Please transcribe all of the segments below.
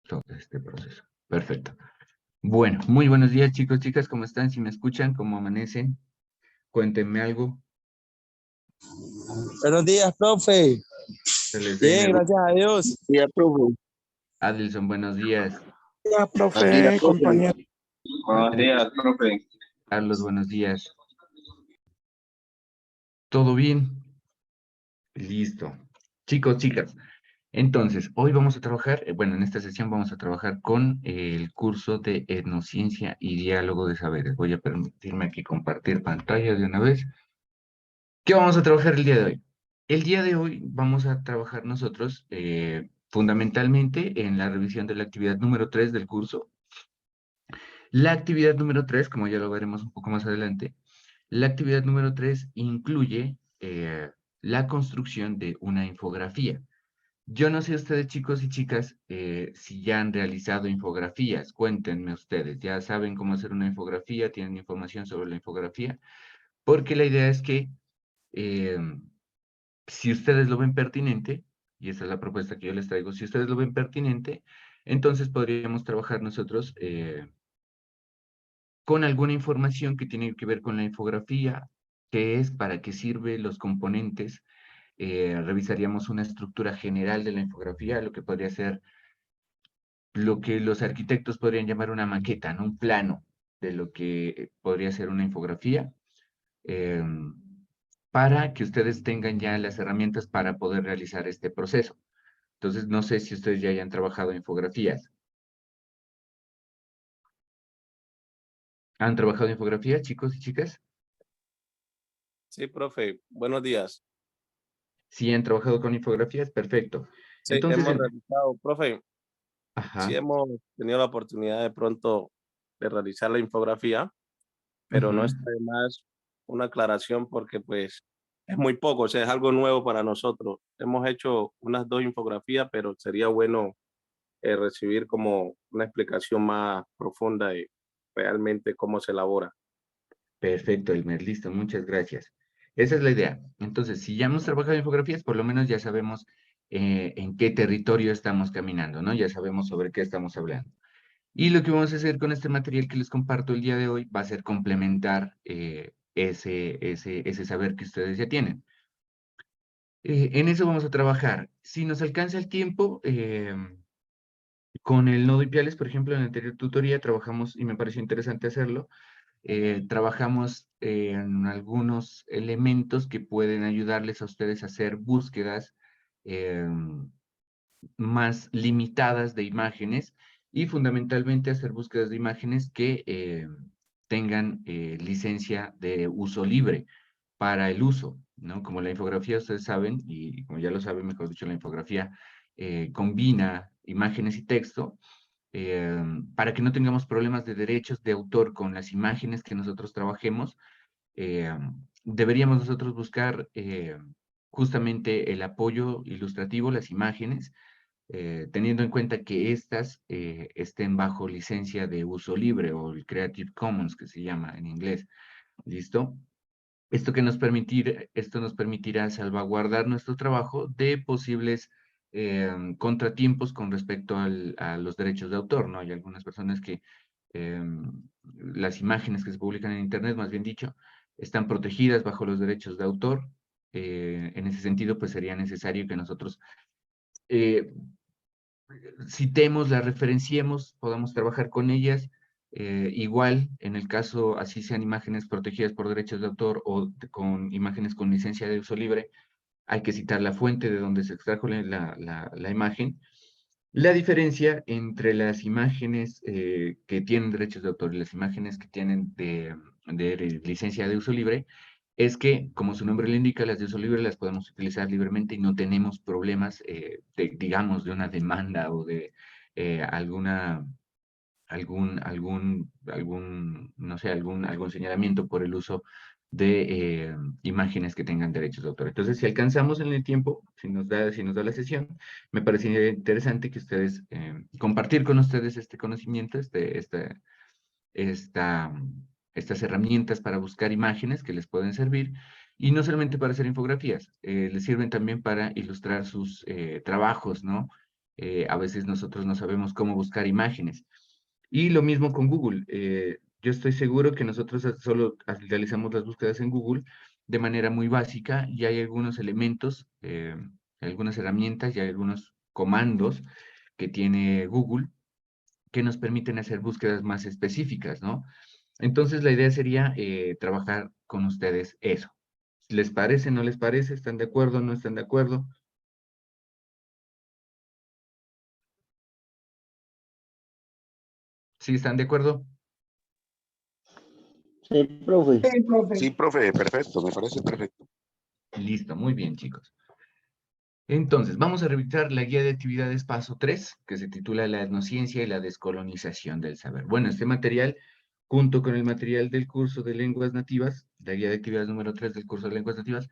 todo este proceso. Perfecto. Bueno, muy buenos días, chicos, chicas, ¿cómo están? Si me escuchan, ¿cómo amanecen? Cuéntenme algo. Buenos días, profe. Se les ve, Bien, gracias a Dios. Día, profe. Adilson, buenos días. Día, Buenos días, profe, profe. compañero. Buenos días, profe. Carlos, buenos días. ¿Todo bien? Listo. Chicos, chicas, entonces, hoy vamos a trabajar, bueno, en esta sesión vamos a trabajar con el curso de Etnociencia y Diálogo de Saberes. Voy a permitirme aquí compartir pantalla de una vez. ¿Qué vamos a trabajar el día de hoy? El día de hoy vamos a trabajar nosotros fundamentalmente en la revisión de la actividad número 3 del curso. La actividad número 3, como ya lo veremos un poco más adelante, la actividad número 3 incluye la construcción de una infografía. Yo no sé ustedes, chicos y chicas, si ya han realizado infografías. Cuéntenme ustedes, ¿ya saben cómo hacer una infografía? ¿Tienen información sobre la infografía? Porque la idea es que si ustedes lo ven pertinente, y esa es la propuesta que yo les traigo, si ustedes lo ven pertinente, entonces podríamos trabajar nosotros con alguna información que tiene que ver con la infografía, qué es, para qué sirve, los componentes. Revisaríamos una estructura general de la infografía, lo que podría ser lo que los arquitectos podrían llamar una maqueta, ¿no? Un plano de lo que podría ser una infografía. Para que ustedes tengan ya las herramientas para poder realizar este proceso. Entonces, no sé si ustedes ya hayan trabajado en infografías. ¿Han trabajado en infografías, chicos y chicas? Sí, profe, buenos días. Sí, han trabajado con infografías, perfecto. Sí, Entonces, hemos realizado, profe, sí ajá, hemos tenido la oportunidad de pronto de realizar la infografía, pero no ujú, está de más una aclaración porque pues es muy poco, o sea, es algo nuevo para nosotros. Hemos hecho unas 2 infografías, pero sería bueno recibir como una explicación más profunda de realmente cómo se elabora. perfecto, Elmer, listo, muchas gracias. Esa es la idea. Entonces, si ya hemos trabajado en infografías, por lo menos ya sabemos en qué territorio estamos caminando, ¿no? Ya sabemos sobre qué estamos hablando. Y lo que vamos a hacer con este material que les comparto el día de hoy va a ser complementar ese saber que ustedes ya tienen. En eso vamos a trabajar. Si nos alcanza el tiempo, con el nodo Ipiales, por ejemplo, en la anterior tutoría trabajamos, y me pareció interesante hacerlo, trabajamos en algunos elementos que pueden ayudarles a ustedes a hacer búsquedas más limitadas de imágenes y fundamentalmente hacer búsquedas de imágenes que tengan licencia de uso libre para el uso, ¿no? Como la infografía, ustedes saben, y como ya lo saben, mejor dicho, la infografía combina imágenes y texto, para que no tengamos problemas de derechos de autor con las imágenes que nosotros trabajemos, eh, deberíamos nosotros buscar justamente el apoyo ilustrativo, las imágenes, teniendo en cuenta que estas estén bajo licencia de uso libre o el Creative Commons que se llama en inglés. ¿Listo? Esto nos permitirá salvaguardar nuestro trabajo de posibles contratiempos con respecto a los derechos de autor, ¿no? Hay algunas personas que las imágenes que se publican en Internet, más bien dicho, están protegidas bajo los derechos de autor. En ese sentido, pues sería necesario que nosotros eh, citemos, las referenciemos, podamos trabajar con ellas. Igual, en el caso, así sean imágenes protegidas por derechos de autor o con imágenes con licencia de uso libre, hay que citar la fuente de donde se extrajo la imagen. La diferencia entre las imágenes que tienen derechos de autor y las imágenes que tienen de licencia de uso libre es que, como su nombre le indica, las de uso libre las podemos utilizar libremente y no tenemos problemas, digamos, de una demanda o de alguna, no sé, algún señalamiento por el uso de imágenes que tengan derechos de autor. Entonces, si alcanzamos en el tiempo, si nos da la sesión, me parecería interesante que ustedes, compartir con ustedes este conocimiento, esta, estas herramientas para buscar imágenes que les pueden servir, y no solamente para hacer infografías, les sirven también para ilustrar sus trabajos, ¿no? A veces nosotros no sabemos cómo buscar imágenes. Y lo mismo con Google. Yo estoy seguro que nosotros solo realizamos las búsquedas en Google de manera muy básica y hay algunos elementos, algunas herramientas y hay algunos comandos que tiene Google que nos permiten hacer búsquedas más específicas, ¿no? Entonces la idea sería trabajar con ustedes eso. ¿Les parece? ¿No les parece? ¿Están de acuerdo? ¿No están de acuerdo? ¿Sí están de acuerdo? Sí, profe. Sí, profe, perfecto, me parece perfecto. Listo, muy bien, chicos. Entonces, vamos a revisar la guía de actividades paso 3, que se titula La etnociencia y la descolonización del saber. Bueno, este material, junto con el material del curso de lenguas nativas, la guía de actividades número 3 del curso de lenguas nativas,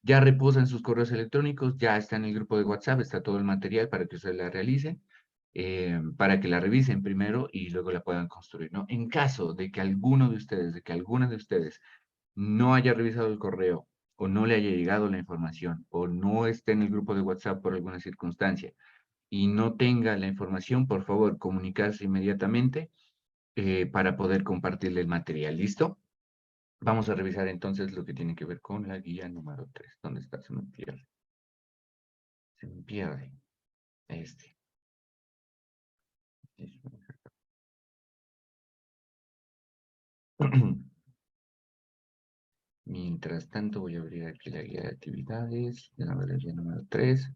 ya reposa en sus correos electrónicos, ya está en el grupo de WhatsApp, está todo el material para que ustedes la realicen, para que la revisen primero y luego la puedan construir, ¿no? En caso de que alguno de ustedes, de que alguna de ustedes no haya revisado el correo o no le haya llegado la información o no esté en el grupo de WhatsApp por alguna circunstancia y no tenga la información, por favor, comunicarse inmediatamente para poder compartirle el material. ¿Listo? Vamos a revisar entonces lo que tiene que ver con la guía número 3. ¿Dónde está? Se me pierde. Se me pierde. Este. Mientras tanto, voy a abrir aquí la guía de actividades, la guía número 3.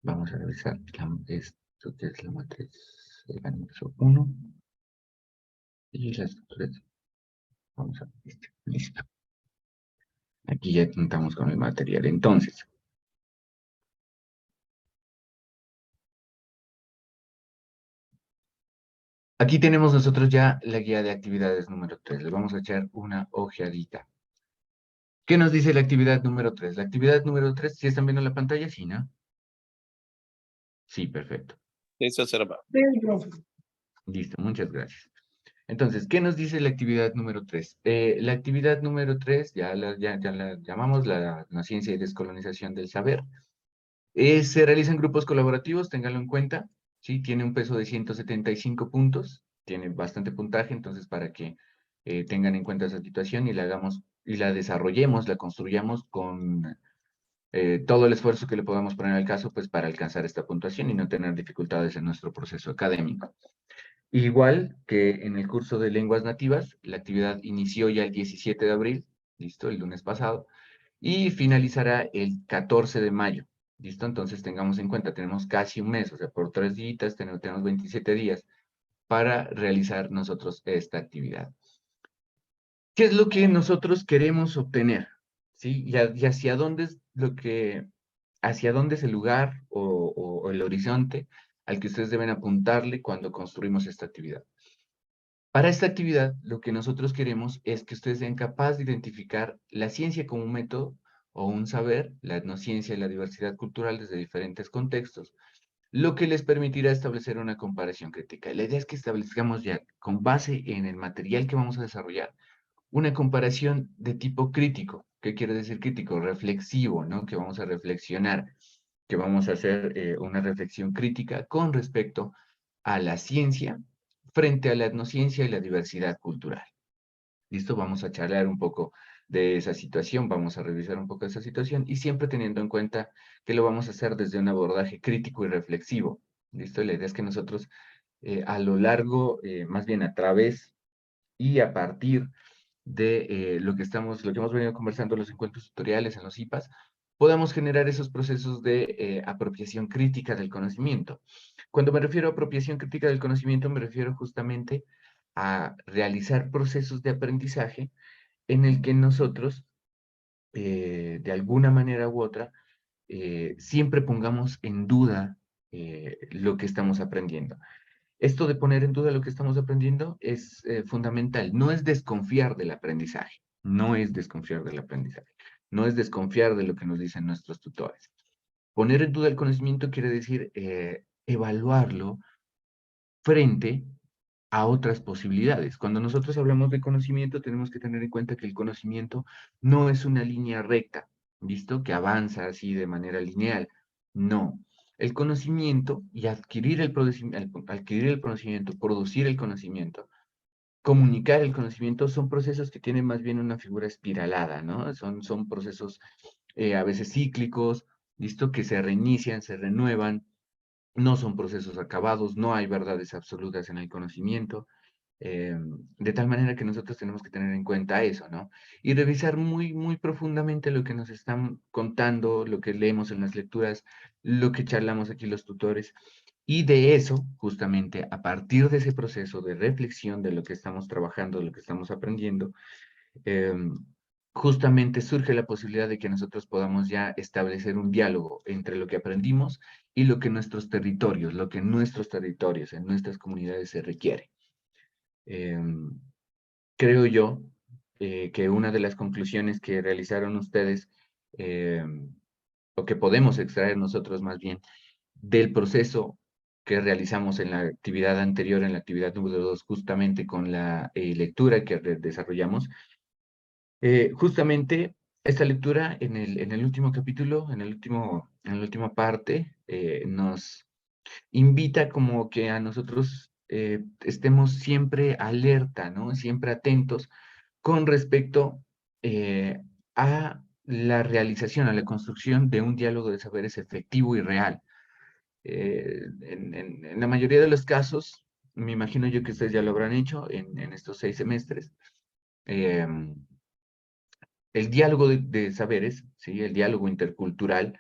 Vamos a revisar esto que es la matriz del anexo 1 y las 3. Vamos a ver, listo. Aquí ya contamos con el material. Entonces, aquí tenemos nosotros ya la guía de actividades número 3. Le vamos a echar una ojeadita. ¿Qué nos dice la actividad número 3? La actividad número 3, ¿sí están viendo la pantalla? Sí, ¿no? Sí, perfecto. Sí, se observa. Listo, muchas gracias. Entonces, ¿qué nos dice la actividad número 3? La actividad número 3, ya la llamamos la ciencia y descolonización del saber. Se realiza en grupos colaborativos, ténganlo en cuenta, ¿sí? Tiene un peso de 175 puntos, tiene bastante puntaje, entonces para que tengan en cuenta esa situación y la hagamos, y la desarrollemos, la construyamos con todo el esfuerzo que le podamos poner al caso, pues para alcanzar esta puntuación y no tener dificultades en nuestro proceso académico. Igual que en el curso de lenguas nativas, la actividad inició ya el 17 de abril, listo, el lunes pasado, y finalizará el 14 de mayo, listo. Entonces tengamos en cuenta, tenemos casi un mes, o sea, por 3 días tenemos 27 días para realizar nosotros esta actividad. ¿Qué es lo que nosotros queremos obtener? ¿Sí? Y hacia dónde es hacia dónde es el lugar o el horizonte al que ustedes deben apuntarle cuando construimos esta actividad. Para esta actividad, lo que nosotros queremos es que ustedes sean capaces de identificar la ciencia como un método o un saber, la etnociencia y la diversidad cultural desde diferentes contextos, lo que les permitirá establecer una comparación crítica. La idea es que establezcamos ya, con base en el material que vamos a desarrollar, una comparación de tipo crítico. ¿Qué quiere decir crítico? Reflexivo, ¿no? Que vamos a reflexionar, que vamos a hacer una reflexión crítica con respecto a la ciencia frente a la etnociencia y la diversidad cultural. ¿Listo? Vamos a charlar un poco de esa situación, vamos a revisar un poco esa situación y siempre teniendo en cuenta que lo vamos a hacer desde un abordaje crítico y reflexivo. ¿Listo? La idea es que nosotros a lo largo, más bien a través y a partir de lo que hemos venido conversando en los encuentros tutoriales, en los IPAs, podamos generar esos procesos de apropiación crítica del conocimiento. Cuando me refiero a apropiación crítica del conocimiento, me refiero justamente a realizar procesos de aprendizaje en el que nosotros, de alguna manera u otra, siempre pongamos en duda lo que estamos aprendiendo. Esto de poner en duda lo que estamos aprendiendo es fundamental. No es desconfiar del aprendizaje, no es desconfiar del aprendizaje, no es desconfiar de lo que nos dicen nuestros tutores. Poner en duda el conocimiento quiere decir evaluarlo frente a otras posibilidades. Cuando nosotros hablamos de conocimiento, tenemos que tener en cuenta que el conocimiento no es una línea recta, ¿listo? Que avanza así de manera lineal. No. El conocimiento y adquirir el conocimiento, producir el conocimiento, comunicar el conocimiento, son procesos que tienen más bien una figura espiralada, ¿no? Son procesos a veces cíclicos, ¿listo? Que se reinician, se renuevan, no son procesos acabados, no hay verdades absolutas en el conocimiento, de tal manera que nosotros tenemos que tener en cuenta eso, ¿no? Y revisar muy, muy profundamente lo que nos están contando, lo que leemos en las lecturas, lo que charlamos aquí los tutores, y de eso, justamente, a partir de ese proceso de reflexión de lo que estamos trabajando, de lo que estamos aprendiendo, em, justamente surge la posibilidad de que nosotros podamos ya establecer un diálogo entre lo que aprendimos y lo que en nuestros territorios, en nuestras comunidades se requiere. Em, Creo yo que una de las conclusiones que realizaron ustedes, o que podemos extraer nosotros más bien, del proceso que realizamos en la actividad anterior, en la actividad número 2, justamente con la lectura que desarrollamos, justamente esta lectura en el último capítulo, en la última parte, nos invita como que a nosotros estemos siempre alerta, ¿no? Siempre atentos con respecto a la realización, a la construcción de un diálogo de saberes efectivo y real. En la mayoría de los casos, me imagino yo que ustedes ya lo habrán hecho en estos 6 semestres, em, el diálogo de saberes, ¿sí? El diálogo intercultural,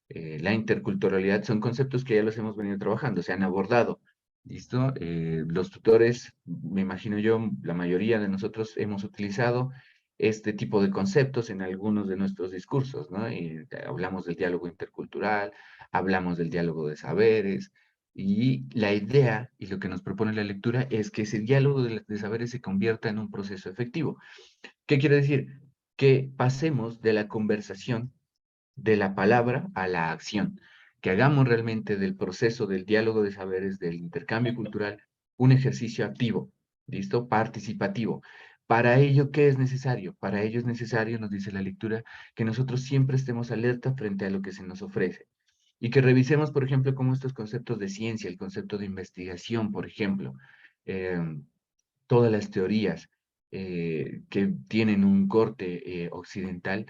la interculturalidad, son conceptos que ya los hemos venido trabajando, se han abordado, ¿listo? Los tutores, me imagino yo, la mayoría de nosotros hemos utilizado este tipo de conceptos en algunos de nuestros discursos, ¿no? Y hablamos del diálogo intercultural, hablamos del diálogo de saberes, y la idea y lo que nos propone la lectura es que ese diálogo de saberes se convierta en un proceso efectivo. ¿Qué quiere decir? Que pasemos de la conversación, de la palabra a la acción, que hagamos realmente del proceso del diálogo de saberes, del intercambio cultural, un ejercicio activo, ¿listo? Participativo. Para ello, ¿qué es necesario? Para ello es necesario, nos dice la lectura, que nosotros siempre estemos alerta frente a lo que se nos ofrece y que revisemos, por ejemplo, cómo estos conceptos de ciencia, el concepto de investigación, por ejemplo, em, todas las teorías que tienen un corte occidental,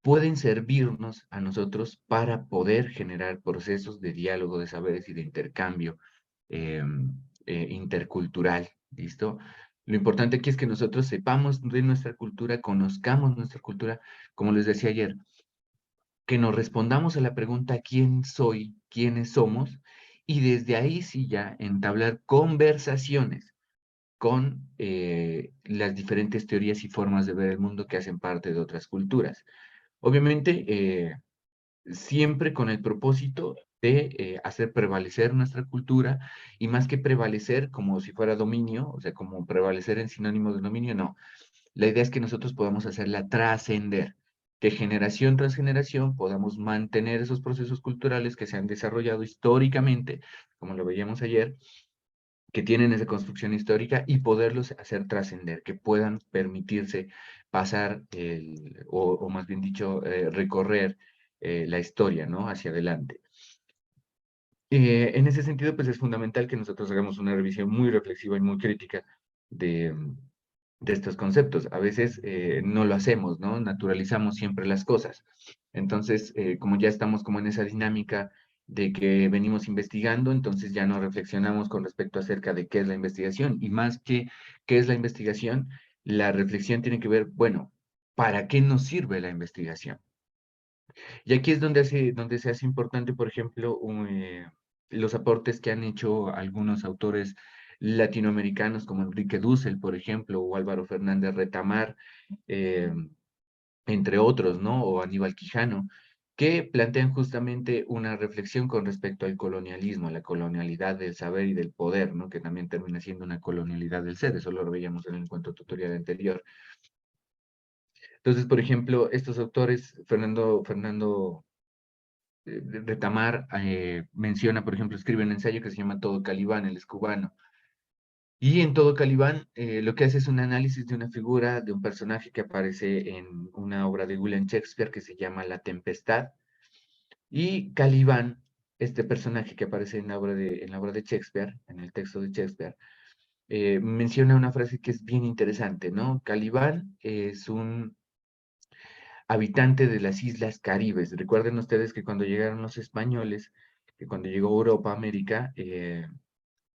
pueden servirnos a nosotros para poder generar procesos de diálogo de saberes y de intercambio intercultural, ¿listo? Lo importante aquí es que nosotros sepamos de nuestra cultura, conozcamos nuestra cultura, como les decía ayer, que nos respondamos a la pregunta ¿quién soy? ¿Quiénes somos? Y desde ahí sí ya entablar conversaciones con las diferentes teorías y formas de ver el mundo que hacen parte de otras culturas. Obviamente, siempre con el propósito de hacer prevalecer nuestra cultura y más que prevalecer como si fuera dominio, o sea, como prevalecer en sinónimo de dominio, no. La idea es que nosotros podamos hacerla trascender, que generación tras generación podamos mantener esos procesos culturales que se han desarrollado históricamente, como lo veíamos ayer, que tienen esa construcción histórica y poderlos hacer trascender, que puedan permitirse pasar, o más bien dicho, recorrer la historia, ¿no? Hacia adelante. En ese sentido, pues es fundamental que nosotros hagamos una revisión muy reflexiva y muy crítica de, de estos conceptos. A veces no lo hacemos, ¿no? Naturalizamos siempre las cosas. Entonces, como ya estamos como en esa dinámica de que venimos investigando, entonces ya no reflexionamos con respecto acerca de qué es la investigación. Y más que qué es la investigación, la reflexión tiene que ver, bueno, ¿para qué nos sirve la investigación? Y aquí es donde se hace importante, por ejemplo, los aportes que han hecho algunos autores latinoamericanos como Enrique Dussel, por ejemplo, o Álvaro Fernández Retamar, eh, entre otros, ¿no? O Aníbal Quijano, que plantean justamente una reflexión con respecto al colonialismo, a la colonialidad del saber y del poder, ¿no? Que también termina siendo una colonialidad del ser, eso lo veíamos en el encuentro tutorial anterior. Entonces, por ejemplo, estos autores, Fernando Retamar menciona, por ejemplo, escribe un ensayo que se llama Todo Calibán, él es cubano. Y en Todo Calibán lo que hace es un análisis de una figura, de un personaje que aparece en una obra de William Shakespeare que se llama La Tempestad. Y Caliban, este personaje que aparece en la obra de Shakespeare, en el texto de Shakespeare, menciona una frase que es bien interesante, ¿no? Caliban es un habitante de las Islas Caribes. Recuerden ustedes que cuando llegaron los españoles, que cuando llegó Europa a América,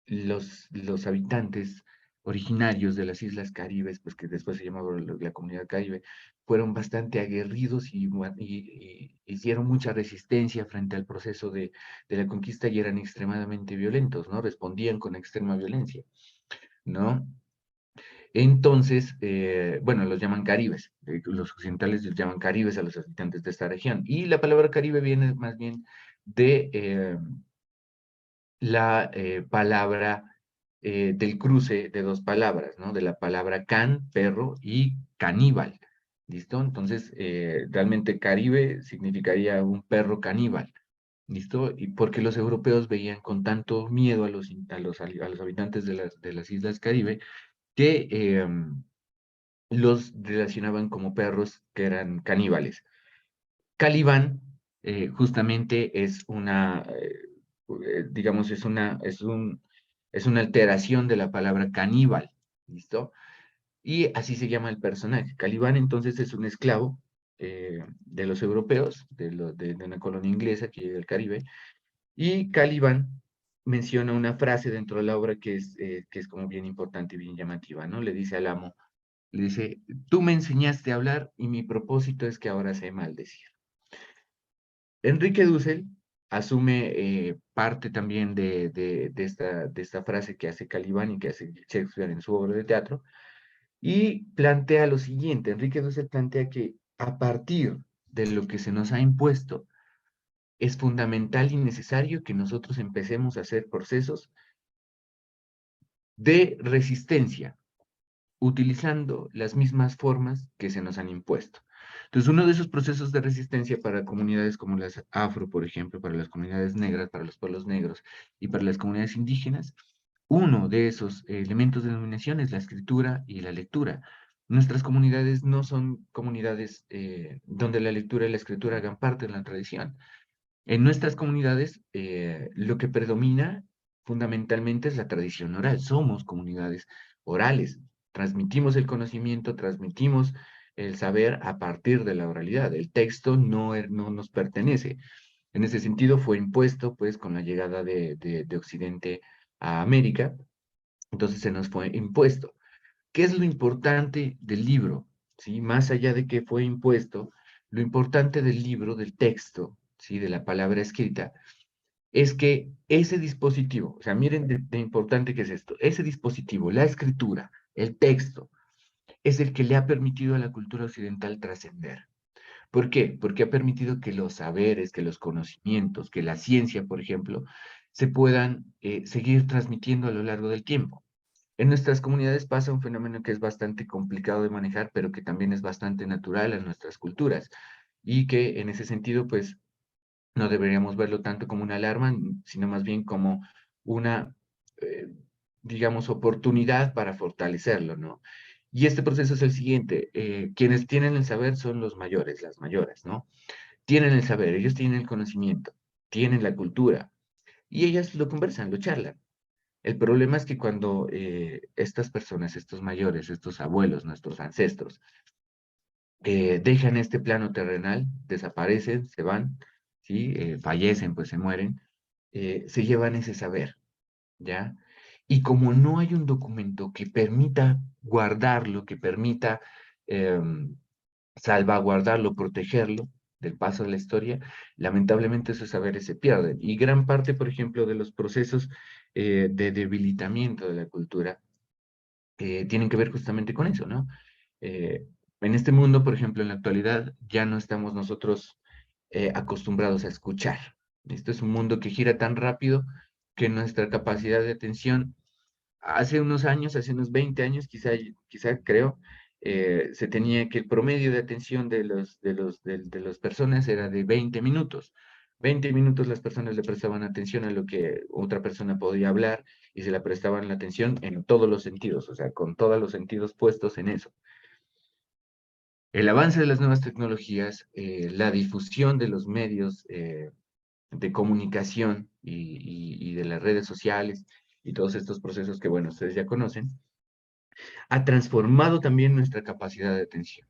los habitantes originarios de las Islas Caribes, pues que después se llamaba la Comunidad Caribe, fueron bastante aguerridos y hicieron mucha resistencia frente al proceso de la conquista y eran extremadamente violentos, ¿no? Respondían con extrema violencia, ¿no? Entonces, bueno, los llaman caribes, los occidentales los llaman caribes a los habitantes de esta región. Y la palabra caribe viene más bien de la palabra del cruce de dos palabras, ¿no? De la palabra can, perro, y caníbal, ¿listo? Entonces, realmente Caribe significaría un perro caníbal, ¿listo? Y porque los europeos veían con tanto miedo a los habitantes de las Islas Caribe que los relacionaban como perros que eran caníbales. Calibán justamente es digamos, es una alteración de la palabra caníbal, ¿listo? Y así se llama el personaje. Calibán entonces es un esclavo de los europeos, de una colonia inglesa que llega al Caribe, y Calibán menciona una frase dentro de la obra que es como bien importante y bien llamativa, ¿no? Le dice al amo, le dice, tú me enseñaste a hablar y mi propósito es que ahora sé maldecir. Enrique Dussel asume parte también de esta frase que hace Calibán y que hace Shakespeare en su obra de teatro, y plantea lo siguiente. Enrique Dussel plantea que a partir de lo que se nos ha impuesto, es fundamental y necesario que nosotros empecemos a hacer procesos de resistencia, utilizando las mismas formas que se nos han impuesto. Entonces, uno de esos procesos de resistencia para comunidades como las afro, por ejemplo, para las comunidades negras, para los pueblos negros y para las comunidades indígenas, uno de esos elementos de denominación es la escritura y la lectura. Nuestras comunidades no son comunidades donde la lectura y la escritura hagan parte de la tradición. En nuestras comunidades, lo que predomina fundamentalmente es la tradición oral. Somos comunidades orales. Transmitimos el conocimiento, transmitimos el saber a partir de la oralidad. El texto no nos pertenece. En ese sentido, fue impuesto, pues, con la llegada de Occidente a América. Entonces, se nos fue impuesto. ¿Qué es lo importante del libro? ¿Sí? Más allá de que fue impuesto, lo importante del libro, del texto, ¿sí? De la palabra escrita, es que ese dispositivo, o sea, miren de importante que es esto, ese dispositivo, la escritura, el texto, es el que le ha permitido a la cultura occidental trascender. ¿Por qué? Porque ha permitido que los saberes, que los conocimientos, que la ciencia, por ejemplo, se puedan seguir transmitiendo a lo largo del tiempo. En nuestras comunidades pasa un fenómeno que es bastante complicado de manejar, pero que también es bastante natural en nuestras culturas y que en ese sentido, pues, no deberíamos verlo tanto como una alarma, sino más bien como una, eh, digamos, oportunidad para fortalecerlo, ¿no? Y este proceso es el siguiente, quienes tienen el saber son los mayores, las mayoras, ¿no? Tienen el saber, ellos tienen el conocimiento, tienen la cultura, y ellas lo conversan, lo charlan. El problema es que cuando estas personas, estos mayores, estos abuelos, nuestros ancestros, dejan este plano terrenal, desaparecen, se van, ¿sí? Fallecen, pues se mueren, se llevan ese saber, ¿ya? Y como no hay un documento que permita guardarlo, que permita em, salvaguardarlo, protegerlo del paso de la historia, lamentablemente esos saberes se pierden. Y gran parte, por ejemplo, de los procesos de debilitamiento de la cultura tienen que ver justamente con eso, ¿no? Eh, en este mundo, por ejemplo, en la actualidad, ya no estamos nosotros acostumbrados a escuchar. Esto es un mundo que gira tan rápido que nuestra capacidad de atención, hace unos años, hace unos 20 años, quizá creo, se tenía que el promedio de atención de las personas era de 20 minutos. 20 minutos las personas le prestaban atención a lo que otra persona podía hablar y se le prestaban la atención en todos los sentidos, o sea, con todos los sentidos puestos en eso. El avance de las nuevas tecnologías, la difusión de los medios de comunicación y de las redes sociales y todos estos procesos que, bueno, ustedes ya conocen, ha transformado también nuestra capacidad de atención.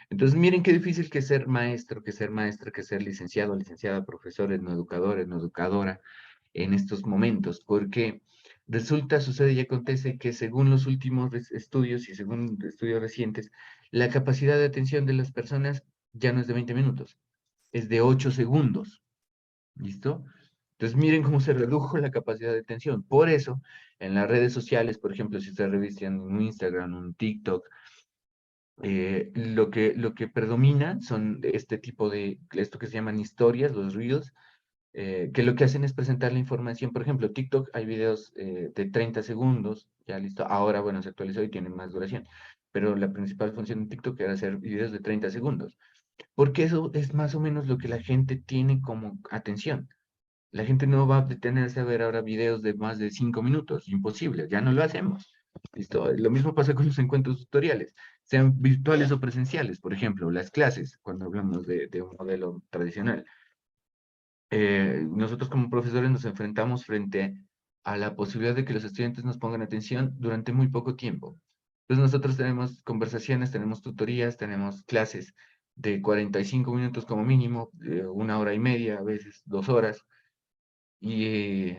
Entonces, miren qué difícil que ser maestro, que ser maestra, que ser licenciado, licenciada, profesor, etnoeducador, etnoeducadora en estos momentos, porque resulta, sucede y acontece que según los últimos estudios y según estudios recientes, la capacidad de atención de las personas ya no es de 20 minutos, es de 8 segundos. ¿Listo? Entonces, miren cómo se redujo la capacidad de atención. Por eso, en las redes sociales, por ejemplo, si ustedes revisan un Instagram, un TikTok, lo que predomina son este tipo de, esto que se llaman historias, los reels, que lo que hacen es presentar la información. Por ejemplo, TikTok hay videos de 30 segundos, ya listo. Ahora, bueno, se actualizó y tienen más duración. Pero la principal función de TikTok era hacer videos de 30 segundos. Porque eso es más o menos lo que la gente tiene como atención. La gente no va a detenerse a ver ahora videos de más de 5 minutos, imposible, ya no lo hacemos. ¿Listo? Lo mismo pasa con los encuentros tutoriales, sean virtuales o presenciales, por ejemplo, las clases, cuando hablamos de un modelo tradicional. Nosotros como profesores nos enfrentamos frente a la posibilidad de que los estudiantes nos pongan atención durante muy poco tiempo. Entonces nosotros tenemos conversaciones, tenemos tutorías, tenemos clases de 45 minutos como mínimo, 1 hora y media, a veces 2 horas, y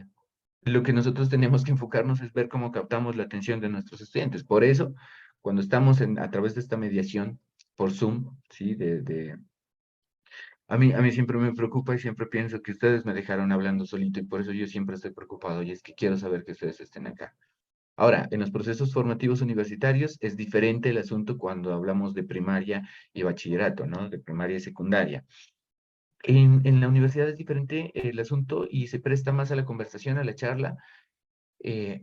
lo que nosotros tenemos que enfocarnos es ver cómo captamos la atención de nuestros estudiantes. Por eso, cuando estamos a través de esta mediación por Zoom, ¿sí? A mí siempre me preocupa y siempre pienso que ustedes me dejaron hablando solito y por eso yo siempre estoy preocupado y es que quiero saber que ustedes estén acá. Ahora, en los procesos formativos universitarios es diferente el asunto cuando hablamos de primaria y bachillerato, ¿no? De primaria y secundaria. En la universidad es diferente el asunto y se presta más a la conversación, a la charla,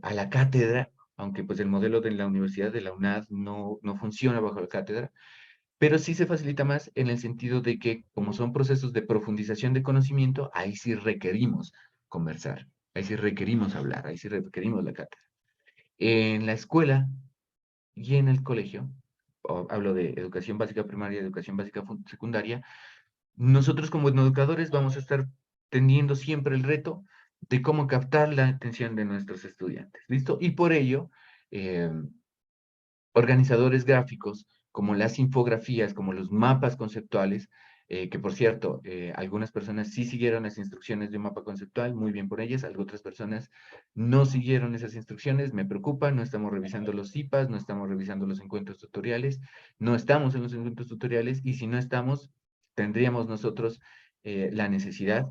a la cátedra, aunque pues el modelo de la universidad de la UNAD no funciona bajo la cátedra, pero sí se facilita más en el sentido de que como son procesos de profundización de conocimiento, ahí sí requerimos conversar, ahí sí requerimos hablar, ahí sí requerimos la cátedra. En la escuela y en el colegio, hablo de educación básica primaria, educación básica secundaria, nosotros como educadores vamos a estar teniendo siempre el reto de cómo captar la atención de nuestros estudiantes, ¿listo? Y por ello, eh, organizadores gráficos, como las infografías, como los mapas conceptuales, que por cierto, algunas personas sí siguieron las instrucciones de un mapa conceptual, muy bien por ellas, otras personas no siguieron esas instrucciones, me preocupa, no estamos revisando los CIPAs, no estamos revisando los encuentros tutoriales, no estamos en los encuentros tutoriales, y si no estamos, tendríamos nosotros la necesidad,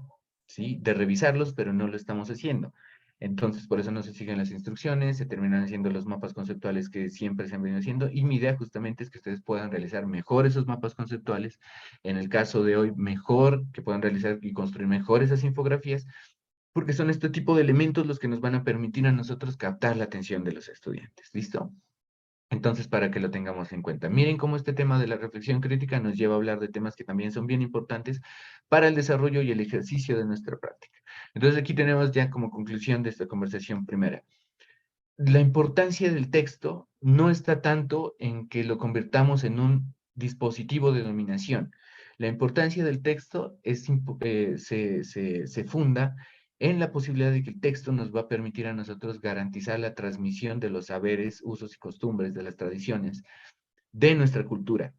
¿sí?, de revisarlos, pero no lo estamos haciendo. Entonces, por eso no se siguen las instrucciones, se terminan haciendo los mapas conceptuales que siempre se han venido haciendo, y mi idea justamente es que ustedes puedan realizar mejor esos mapas conceptuales, en el caso de hoy, mejor, que puedan realizar y construir mejor esas infografías, porque son este tipo de elementos los que nos van a permitir a nosotros captar la atención de los estudiantes, ¿listo? Entonces, para que lo tengamos en cuenta. Miren cómo este tema de la reflexión crítica nos lleva a hablar de temas que también son bien importantes para el desarrollo y el ejercicio de nuestra práctica. Entonces, aquí tenemos ya como conclusión de esta conversación primera. La importancia del texto no está tanto en que lo convirtamos en un dispositivo de dominación. La importancia del texto se funda en la posibilidad de que el texto nos va a permitir a nosotros garantizar la transmisión de los saberes, usos y costumbres, de las tradiciones, de nuestra cultura.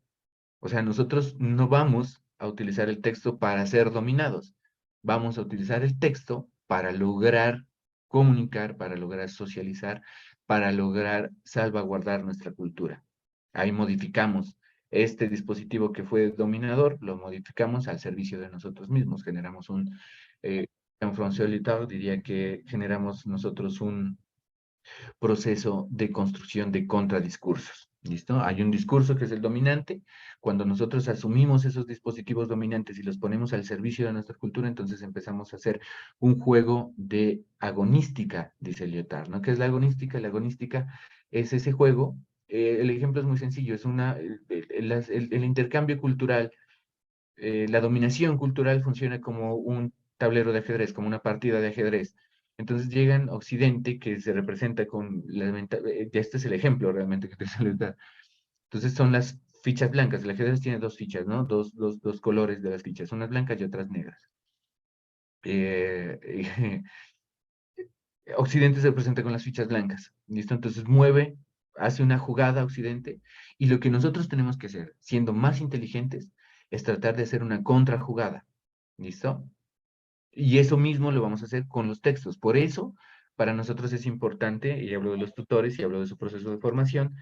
O sea, nosotros no vamos a utilizar el texto para ser dominados. Vamos a utilizar el texto para lograr comunicar, para lograr socializar, para lograr salvaguardar nuestra cultura. Ahí modificamos este dispositivo que fue dominador, lo modificamos al servicio de nosotros mismos. Generamos Jean-François Lyotard diría que generamos nosotros un proceso de construcción de contradiscursos. ¿Listo? Hay un discurso que es el dominante. Cuando nosotros asumimos esos dispositivos dominantes y los ponemos al servicio de nuestra cultura, entonces empezamos a hacer un juego de agonística, dice Lyotard, ¿no? ¿Qué es la agonística? La agonística es ese juego. El ejemplo es muy sencillo, es el intercambio cultural, la dominación cultural funciona como un tablero de ajedrez, como una partida de ajedrez. Entonces llegan a Occidente, que se representa con ya este es el ejemplo realmente que te suele dar. Entonces son las fichas blancas. El ajedrez tiene dos fichas, ¿no? Dos colores de las fichas, unas blancas y otras negras. Occidente se presenta con las fichas blancas, ¿listo? Entonces mueve, hace una jugada Occidente, y lo que nosotros tenemos que hacer, siendo más inteligentes, es tratar de hacer una contrajugada, ¿listo? Y eso mismo lo vamos a hacer con los textos. Por eso, para nosotros es importante, y hablo de los tutores y hablo de su proceso de formación,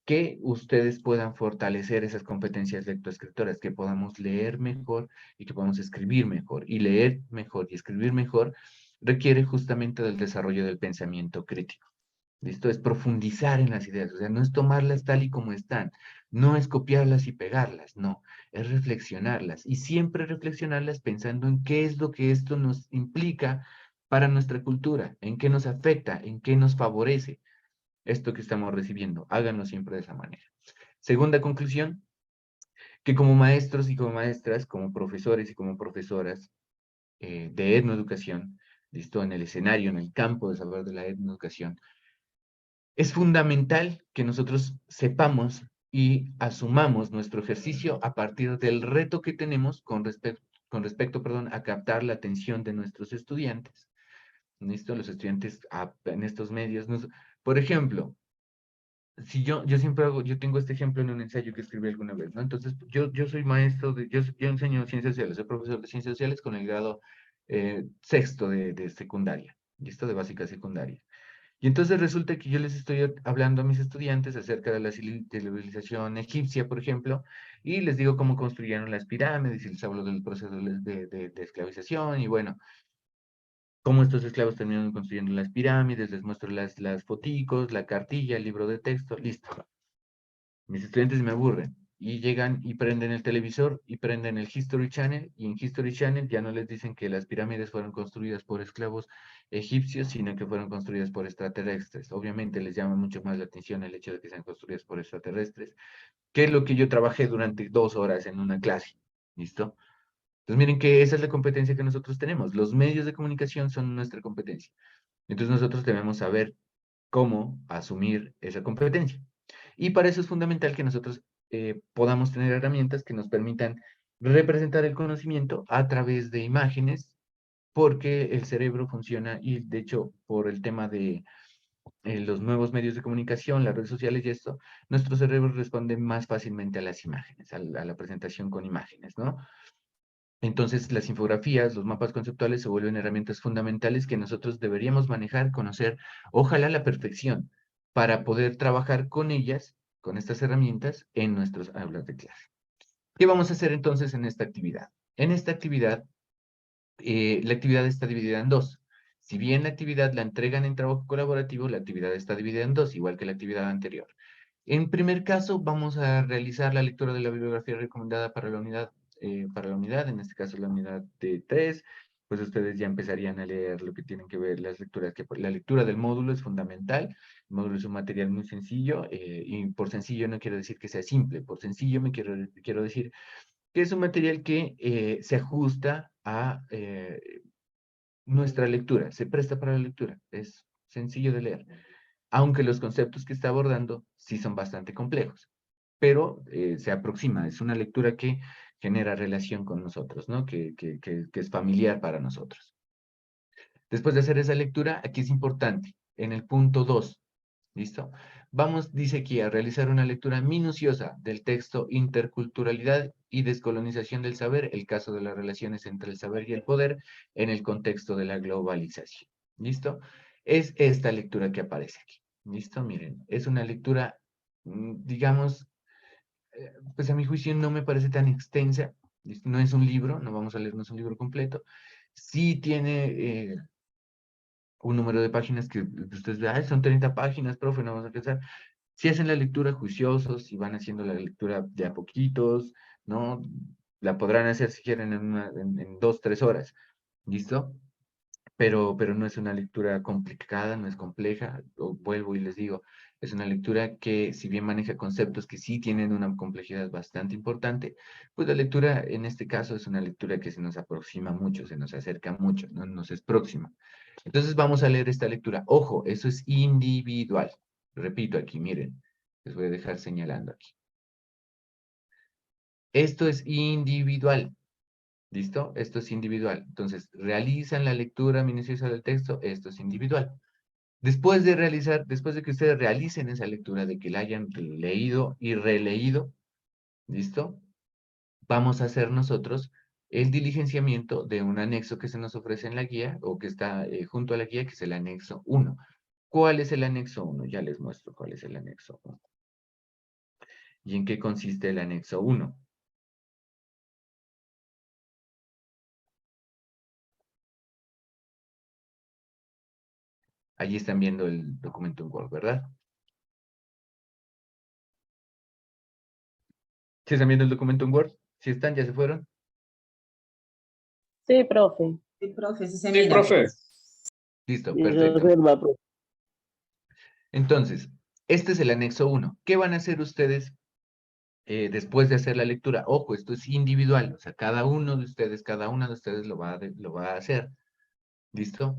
que ustedes puedan fortalecer esas competencias lectoescritoras, que podamos leer mejor y que podamos escribir mejor. Y leer mejor y escribir mejor requiere justamente del desarrollo del pensamiento crítico. ¿Listo? Es profundizar en las ideas, o sea, no es tomarlas tal y como están, no es copiarlas y pegarlas, no, es reflexionarlas y siempre reflexionarlas pensando en qué es lo que esto nos implica para nuestra cultura, en qué nos afecta, en qué nos favorece esto que estamos recibiendo. Háganlo siempre de esa manera. Segunda conclusión, que como maestros y como maestras, como profesores y como profesoras de etnoeducación, ¿listo? En el escenario, en el campo de saber de la etnoeducación, es fundamental que nosotros sepamos y asumamos nuestro ejercicio a partir del reto que tenemos con respecto, a captar la atención de nuestros estudiantes. ¿Listo? Los estudiantes en estos medios. Por ejemplo, si yo siempre hago, yo tengo este ejemplo en un ensayo que escribí alguna vez, ¿no? Entonces, yo soy maestro, yo enseño ciencias sociales, soy profesor de ciencias sociales con el grado sexto de secundaria, ¿listo? De básica secundaria. Y entonces resulta que yo les estoy hablando a mis estudiantes acerca de la civilización egipcia, por ejemplo, y les digo cómo construyeron las pirámides, y les hablo del proceso de esclavización, y bueno, cómo estos esclavos terminaron construyendo las pirámides, les muestro las foticos, la cartilla, el libro de texto, listo. Mis estudiantes me aburren y llegan y prenden el televisor y prenden el History Channel, y en History Channel ya no les dicen que las pirámides fueron construidas por esclavos egipcios, sino que fueron construidas por extraterrestres. Obviamente les llama mucho más la atención el hecho de que sean construidas por extraterrestres, que es lo que yo trabajé durante 2 horas en una clase. ¿Listo? Entonces miren que esa es la competencia que nosotros tenemos. Los medios de comunicación son nuestra competencia. Entonces nosotros debemos saber cómo asumir esa competencia. Y para eso es fundamental que nosotros podamos tener herramientas que nos permitan representar el conocimiento a través de imágenes, porque el cerebro funciona, y de hecho por el tema de los nuevos medios de comunicación, las redes sociales y esto, nuestro cerebro responde más fácilmente a las imágenes, a la presentación con imágenes, ¿no? Entonces, las infografías, los mapas conceptuales se vuelven herramientas fundamentales que nosotros deberíamos manejar, conocer, ojalá a la perfección, para poder trabajar con ellas, con estas herramientas, en nuestros aulas de clase. ¿Qué vamos a hacer entonces en esta actividad? En esta actividad, la actividad está dividida en dos. Si bien la actividad la entregan en trabajo colaborativo, la actividad está dividida en dos, igual que la actividad anterior. En primer caso, vamos a realizar la lectura de la bibliografía recomendada para la unidad, en este caso la unidad de 3, pues ustedes ya empezarían a leer lo que tienen que ver, las lecturas, la lectura del módulo es fundamental. El módulo es un material muy sencillo, y por sencillo no quiero decir que sea simple, por sencillo quiero decir que es un material que se ajusta a nuestra lectura, se presta para la lectura, es sencillo de leer, aunque los conceptos que está abordando sí son bastante complejos, pero se aproxima, es una lectura que genera relación con nosotros, ¿no? Que es familiar para nosotros. Después de hacer esa lectura, aquí es importante, en el punto 2, ¿listo? Vamos, dice aquí, a realizar una lectura minuciosa del texto Interculturalidad y descolonización del saber, el caso de las relaciones entre el saber y el poder en el contexto de la globalización. ¿Listo? Es esta lectura que aparece aquí. ¿Listo? Miren, es una lectura, digamos, pues a mi juicio no me parece tan extensa. ¿Listo? No es un libro, no vamos a leernos un libro completo. Sí tiene un número de páginas que ustedes vean, "Ay, son 30 páginas, profe, no vamos a alcanzar". Si hacen la lectura juiciosos, si van haciendo la lectura de a poquitos, ¿no? La podrán hacer si quieren en 2, 3 horas, ¿listo? Pero no es una lectura complicada, no es compleja, vuelvo y les digo, es una lectura que si bien maneja conceptos que sí tienen una complejidad bastante importante, pues la lectura en este caso es una lectura que se nos aproxima mucho, se nos acerca mucho, no nos es próxima. Entonces vamos a leer esta lectura. Ojo, eso es individual. Repito aquí, miren, les voy a dejar señalando aquí. Esto es individual. ¿Listo? Esto es individual. Entonces, realizan la lectura minuciosa del texto, esto es individual. Después de que ustedes realicen esa lectura, de que la hayan leído y releído, ¿listo? Vamos a hacer nosotros el diligenciamiento de un anexo que se nos ofrece en la guía, o que está junto a la guía, que es el anexo 1. ¿Cuál es el anexo 1? Ya les muestro cuál es el anexo 1. ¿Y en qué consiste el anexo 1? Allí están viendo el documento en Word, ¿verdad? ¿Sí están viendo el documento en Word? ¿Sí están? ¿Ya se fueron? Sí, profe. Sí, profe, sí se Sí, mira. profe. Listo, Y perfecto. reserva, profe. Entonces, este es el anexo 1. ¿Qué van a hacer ustedes después de hacer la lectura? Ojo, esto es individual, o sea, cada una de ustedes lo va a hacer. ¿Listo?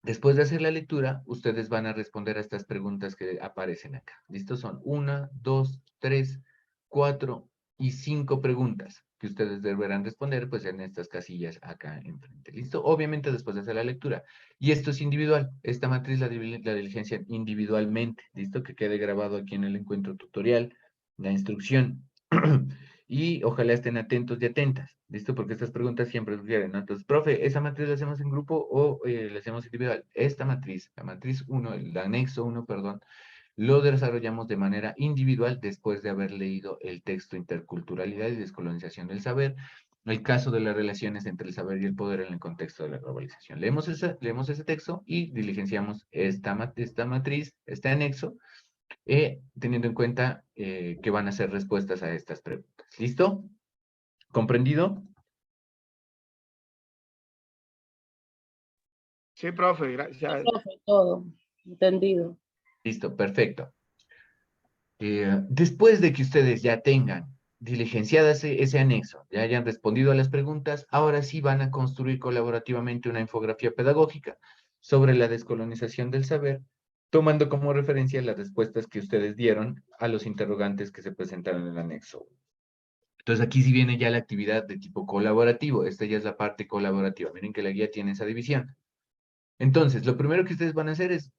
Después de hacer la lectura, ustedes van a responder a estas preguntas que aparecen acá. ¿Listo? Son 1, 2, 3, 4 y 5 preguntas que ustedes deberán responder pues en estas casillas acá enfrente. ¿Listo? Obviamente después de hacer la lectura. Y esto es individual. Esta matriz la diligencian individualmente. ¿Listo? Que quede grabado aquí en el encuentro tutorial, la instrucción. Y ojalá estén atentos y atentas, ¿listo? Porque estas preguntas siempre sugieren, ¿no? Entonces, profe, ¿esa matriz la hacemos en grupo o la hacemos individual? Esta matriz, la matriz 1, el anexo 1, perdón, lo desarrollamos de manera individual después de haber leído el texto Interculturalidad y Descolonización del Saber, el caso de las relaciones entre el saber y el poder en el contexto de la globalización. Leemos ese texto y diligenciamos esta matriz, este anexo, teniendo en cuenta que van a ser respuestas a estas preguntas. ¿Listo? ¿Comprendido? Sí, profe, Sí, gracias. profe, todo. Entendido. Listo, perfecto. Después de que ustedes ya tengan diligenciadas ese anexo, ya hayan respondido a las preguntas, ahora sí van a construir colaborativamente una infografía pedagógica sobre la descolonización del saber, tomando como referencia las respuestas que ustedes dieron a los interrogantes que se presentaron en el anexo. Entonces aquí sí viene ya la actividad de tipo colaborativo. Esta ya es la parte colaborativa. Miren que la guía tiene esa división. Entonces, lo primero que ustedes van a hacer es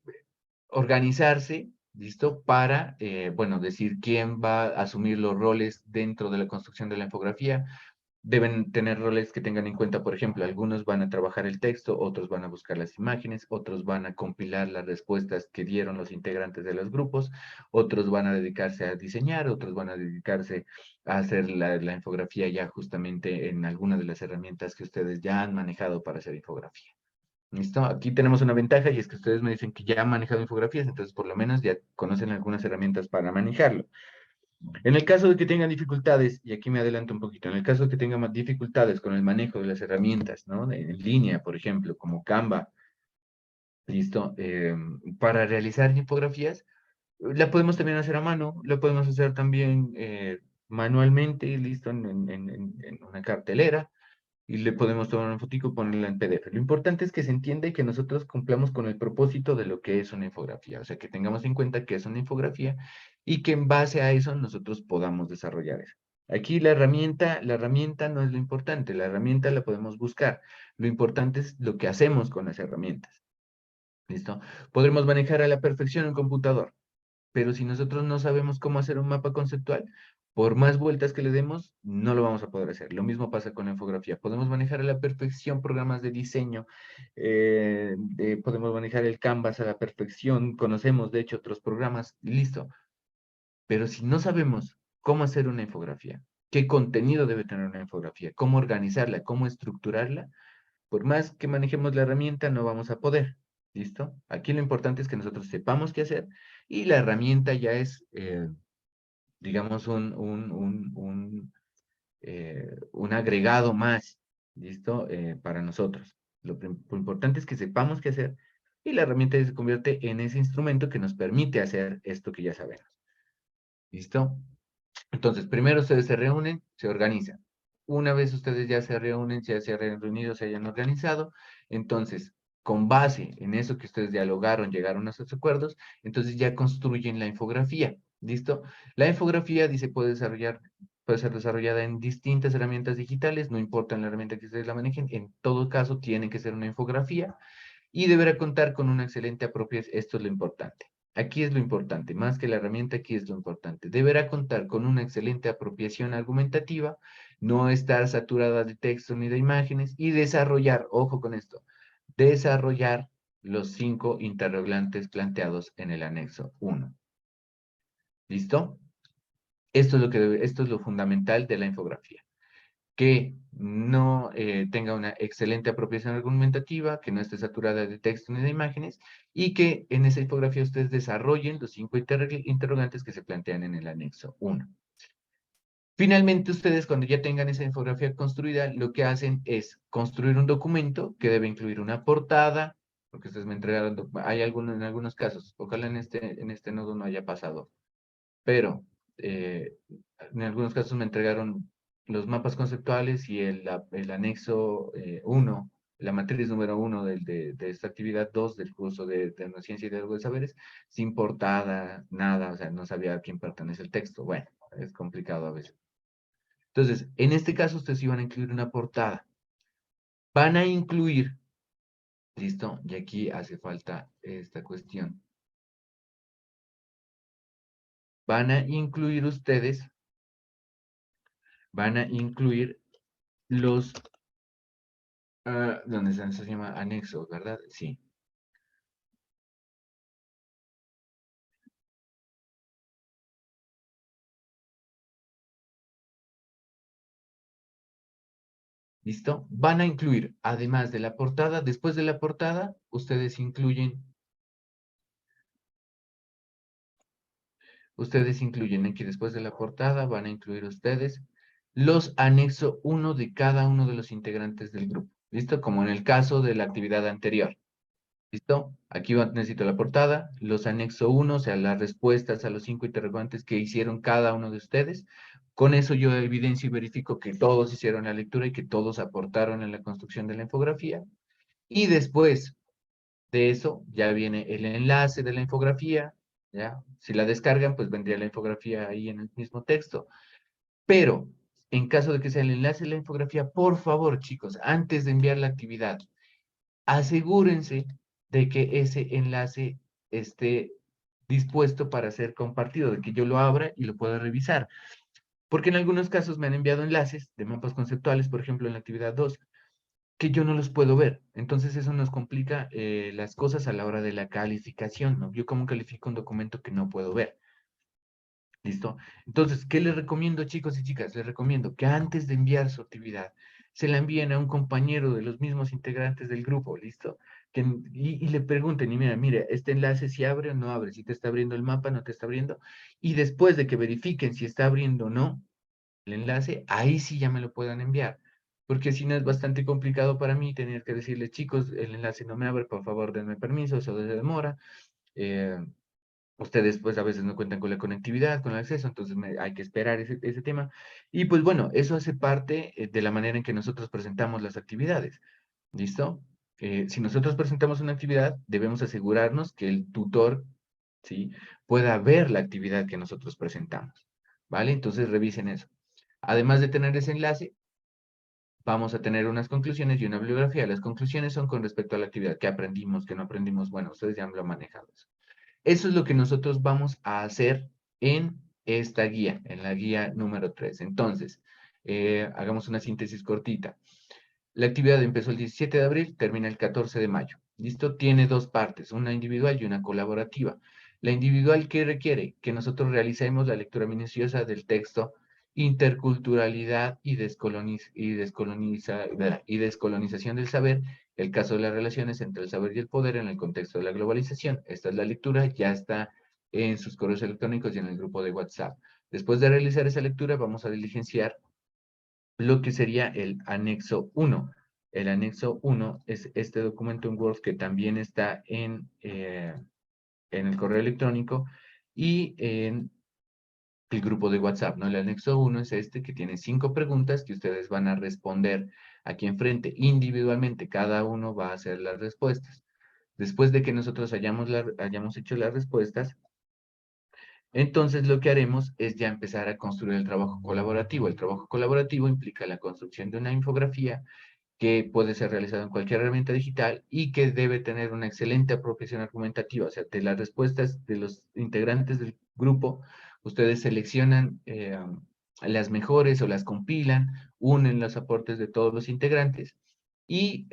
organizarse, ¿listo? Para, bueno, decir quién va a asumir los roles dentro de la construcción de la infografía. Deben tener roles que tengan en cuenta, por ejemplo, algunos van a trabajar el texto, otros van a buscar las imágenes, otros van a compilar las respuestas que dieron los integrantes de los grupos, otros van a dedicarse a diseñar, otros van a dedicarse a hacer la infografía ya justamente en alguna de las herramientas que ustedes ya han manejado para hacer infografía. ¿Listo? Aquí tenemos una ventaja y es que ustedes me dicen que ya han manejado infografías, entonces por lo menos ya conocen algunas herramientas para manejarlo. En el caso de que tengan dificultades, y aquí me adelanto un poquito, en el caso de que tengan más dificultades con el manejo de las herramientas, ¿no? En línea, por ejemplo, como Canva, ¿listo? Para realizar infografías, la podemos también hacer a mano, la podemos hacer también manualmente, ¿listo? En una cartelera, y le podemos tomar una fotico y ponerla en PDF. Lo importante es que se entienda y que nosotros cumplamos con el propósito de lo que es una infografía, o sea, que tengamos en cuenta que es una infografía y que en base a eso nosotros podamos desarrollar eso. Aquí la herramienta no es lo importante, la herramienta la podemos buscar. Lo importante es lo que hacemos con las herramientas. ¿Listo? Podremos manejar a la perfección un computador, pero si nosotros no sabemos cómo hacer un mapa conceptual, por más vueltas que le demos, no lo vamos a poder hacer. Lo mismo pasa con la infografía. Podemos manejar a la perfección programas de diseño, podemos manejar el Canvas a la perfección, conocemos de hecho otros programas, listo. Pero si no sabemos cómo hacer una infografía, qué contenido debe tener una infografía, cómo organizarla, cómo estructurarla, por más que manejemos la herramienta, no vamos a poder. ¿Listo? Aquí lo importante es que nosotros sepamos qué hacer y la herramienta ya es, digamos, un agregado más, ¿listo? Para nosotros. Lo importante es que sepamos qué hacer y la herramienta se convierte en ese instrumento que nos permite hacer esto que ya sabemos. ¿Listo? Entonces, primero ustedes se reúnen, se organizan. Una vez ustedes ya se reúnen, ya se hayan reunido, se hayan organizado, entonces, con base en eso que ustedes dialogaron, llegaron a esos acuerdos, entonces ya construyen la infografía. ¿Listo? La infografía dice puede desarrollar puede ser desarrollada en distintas herramientas digitales, no importa la herramienta que ustedes la manejen, en todo caso tiene que ser una infografía y deberá contar con una excelente apropiación. Esto es lo importante. Aquí es lo importante, más que la herramienta, aquí es lo importante. Deberá contar con una excelente apropiación argumentativa, no estar saturada de texto ni de imágenes y desarrollar, ojo con esto, desarrollar los 5 interrogantes planteados en el anexo 1. ¿Listo? Esto es lo fundamental de la infografía. Que no tenga una excelente apropiación argumentativa, que no esté saturada de texto ni de imágenes, y que en esa infografía ustedes desarrollen los 5 interrogantes que se plantean en el anexo 1. Finalmente, ustedes cuando ya tengan esa infografía construida, lo que hacen es construir un documento que debe incluir una portada, porque ustedes me entregaron, hay en algunos casos, ojalá en este nodo no haya pasado, pero en algunos casos me entregaron los mapas conceptuales y el anexo 1, la matriz número 1 de esta actividad 2 del curso de Tecnociencia y Diálogo de Saberes, sin portada, nada, o sea, no sabía a quién pertenece el texto. Bueno, es complicado a veces. Entonces, en este caso ustedes iban a incluir una portada. Van a incluir, ¿listo? Y aquí hace falta esta cuestión. Van a incluir ustedes, van a incluir los, ¿dónde se llama? Anexos, ¿verdad? Sí. ¿Listo? Van a incluir, además de la portada, después de la portada, ustedes incluyen aquí después de la portada, van a incluir ustedes los anexo 1 de cada uno de los integrantes del grupo. ¿Listo? Como en el caso de la actividad anterior. ¿Listo? Aquí necesito la portada, los anexo 1, o sea, las respuestas a los 5 interrogantes que hicieron cada uno de ustedes. Con eso yo evidencio y verifico que todos hicieron la lectura y que todos aportaron en la construcción de la infografía. Y después de eso ya viene el enlace de la infografía, ¿ya? Si la descargan, pues vendría la infografía ahí en el mismo texto. Pero, en caso de que sea el enlace de la infografía, por favor, chicos, antes de enviar la actividad, asegúrense de que ese enlace esté dispuesto para ser compartido, de que yo lo abra y lo pueda revisar. Porque en algunos casos me han enviado enlaces de mapas conceptuales, por ejemplo, en la actividad 2, que yo no los puedo ver. Entonces eso nos complica las cosas a la hora de la calificación, ¿no? Yo cómo califico un documento que no puedo ver. ¿Listo? Entonces, ¿qué les recomiendo, chicos y chicas? Les recomiendo que antes de enviar su actividad, se la envíen a un compañero de los mismos integrantes del grupo, ¿listo? Y le pregunten, y mira, este enlace si abre o no abre, si te está abriendo el mapa, no te está abriendo, y después de que verifiquen si está abriendo o no el enlace, ahí sí ya me lo puedan enviar, porque si no es bastante complicado para mí tener que decirles, chicos, el enlace no me abre, por favor, denme permiso, eso se demora, eh, ustedes pues a veces no cuentan con la conectividad, con el acceso, entonces hay que esperar ese tema. Y pues bueno, eso hace parte de la manera en que nosotros presentamos las actividades. ¿Listo? Si nosotros presentamos una actividad, debemos asegurarnos que el tutor, ¿sí?, pueda ver la actividad que nosotros presentamos. ¿Vale? Entonces revisen eso. Además de tener ese enlace, vamos a tener unas conclusiones y una bibliografía. Las conclusiones son con respecto a la actividad, que aprendimos, que no aprendimos. Bueno, ustedes ya lo han manejado. Eso es lo que nosotros vamos a hacer en esta guía, en la guía número 3. Entonces, hagamos una síntesis cortita. La actividad empezó el 17 de abril, termina el 14 de mayo. ¿Listo? Tiene dos partes, una individual y una colaborativa. La individual, ¿qué requiere? Que nosotros realicemos la lectura minuciosa del texto Interculturalidad y descolonización del saber, el caso de las relaciones entre el saber y el poder en el contexto de la globalización. Esta es la lectura, ya está en sus correos electrónicos y en el grupo de WhatsApp. Después de realizar esa lectura, vamos a diligenciar lo que sería el anexo 1. El anexo 1 es este documento en Word que también está en el correo electrónico y en el grupo de WhatsApp, ¿no? El anexo 1 es este que tiene 5 preguntas que ustedes van a responder aquí enfrente. Individualmente, cada uno va a hacer las respuestas. Después de que nosotros hayamos hecho las respuestas, Entonces lo que haremos es ya empezar a construir el trabajo colaborativo. El trabajo colaborativo implica la construcción de una infografía que puede ser realizado en cualquier herramienta digital y que debe tener una excelente apropiación argumentativa. O sea, de las respuestas de los integrantes del grupo, ustedes seleccionan las mejores o las compilan, unen los aportes de todos los integrantes y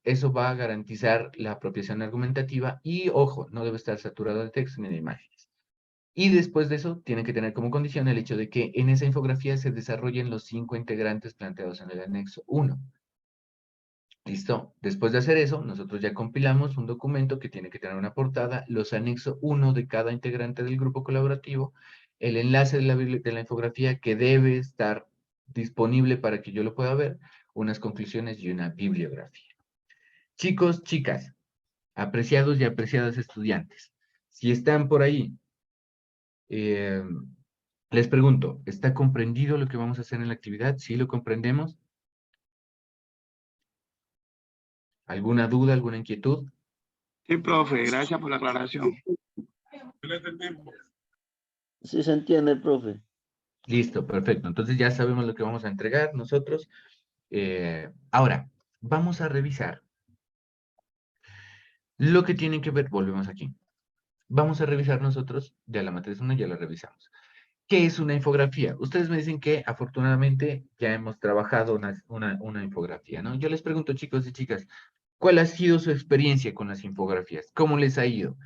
eso va a garantizar la apropiación argumentativa y, ojo, no debe estar saturado de texto ni de imágenes. Y después de eso, tienen que tener como condición el hecho de que en esa infografía se desarrollen los 5 integrantes planteados en el anexo 1. ¿Listo? Después de hacer eso, nosotros ya compilamos un documento que tiene que tener una portada, los anexos 1 de cada integrante del grupo colaborativo, el enlace de la infografía que debe estar disponible para que yo lo pueda ver, unas conclusiones y una bibliografía. Chicos, chicas, apreciados y apreciadas estudiantes, si están por ahí, les pregunto, ¿está comprendido lo que vamos a hacer en la actividad? ¿Sí lo comprendemos? ¿Alguna duda, alguna inquietud? Sí, profe, gracias por la aclaración. Sí se entiende, profe. Listo, perfecto. Entonces ya sabemos lo que vamos a entregar nosotros. Ahora, vamos a revisar lo que tienen que ver. Volvemos aquí. Vamos a revisar nosotros, ya la matriz 1 ya la revisamos. ¿Qué es una infografía? Ustedes me dicen que afortunadamente ya hemos trabajado una infografía, ¿no? Yo les pregunto, chicos y chicas, ¿cuál ha sido su experiencia con las infografías? ¿Cómo les ha ido?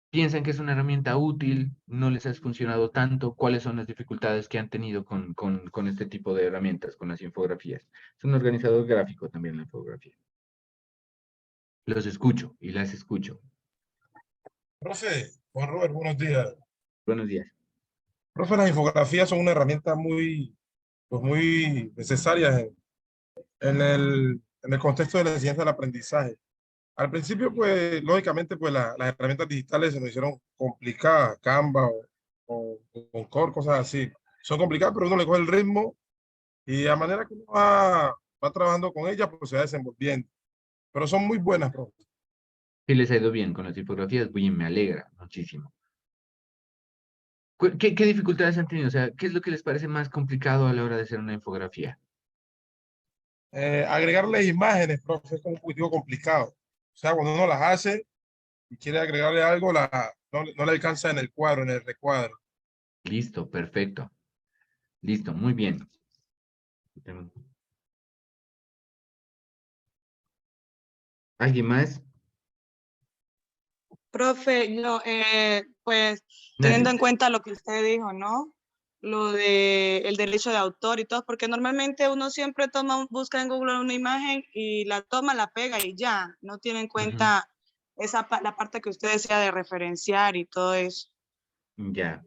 ¿Piensan que es una herramienta útil? ¿No les ha funcionado tanto? ¿Cuáles son las dificultades que han tenido con este tipo de herramientas, con las infografías? Es un organizador gráfico también la infografía. Los escucho y las escucho. Profe, Juan Robert, buenos días. Buenos días. Profe, las infografías son una herramienta muy necesaria en el contexto de la enseñanza del aprendizaje. Al principio, pues, lógicamente, pues, las herramientas digitales se nos hicieron complicadas, Canva o Concord, cosas así. Son complicadas, pero uno le coge el ritmo y a manera que uno va trabajando con ellas, pues se va desenvolviendo. Pero son muy buenas, profe. Sí les ha ido bien con las infografías, bien, me alegra muchísimo. ¿Qué dificultades han tenido? O sea, ¿qué es lo que les parece más complicado a la hora de hacer una infografía? Agregarle imágenes, profe, es un poquito complicado. O sea, cuando uno las hace y quiere agregarle algo, no le alcanza en el cuadro, en el recuadro. Listo, perfecto. Listo, muy bien. ¿Alguien más? Profe, no, pues teniendo Nadie. en cuenta lo que usted dijo, ¿no? Lo de el derecho de autor y todo, porque normalmente uno siempre busca en Google una imagen y la toma, la pega y ya, no tiene en cuenta la parte que usted decía de referenciar y todo eso. Ya.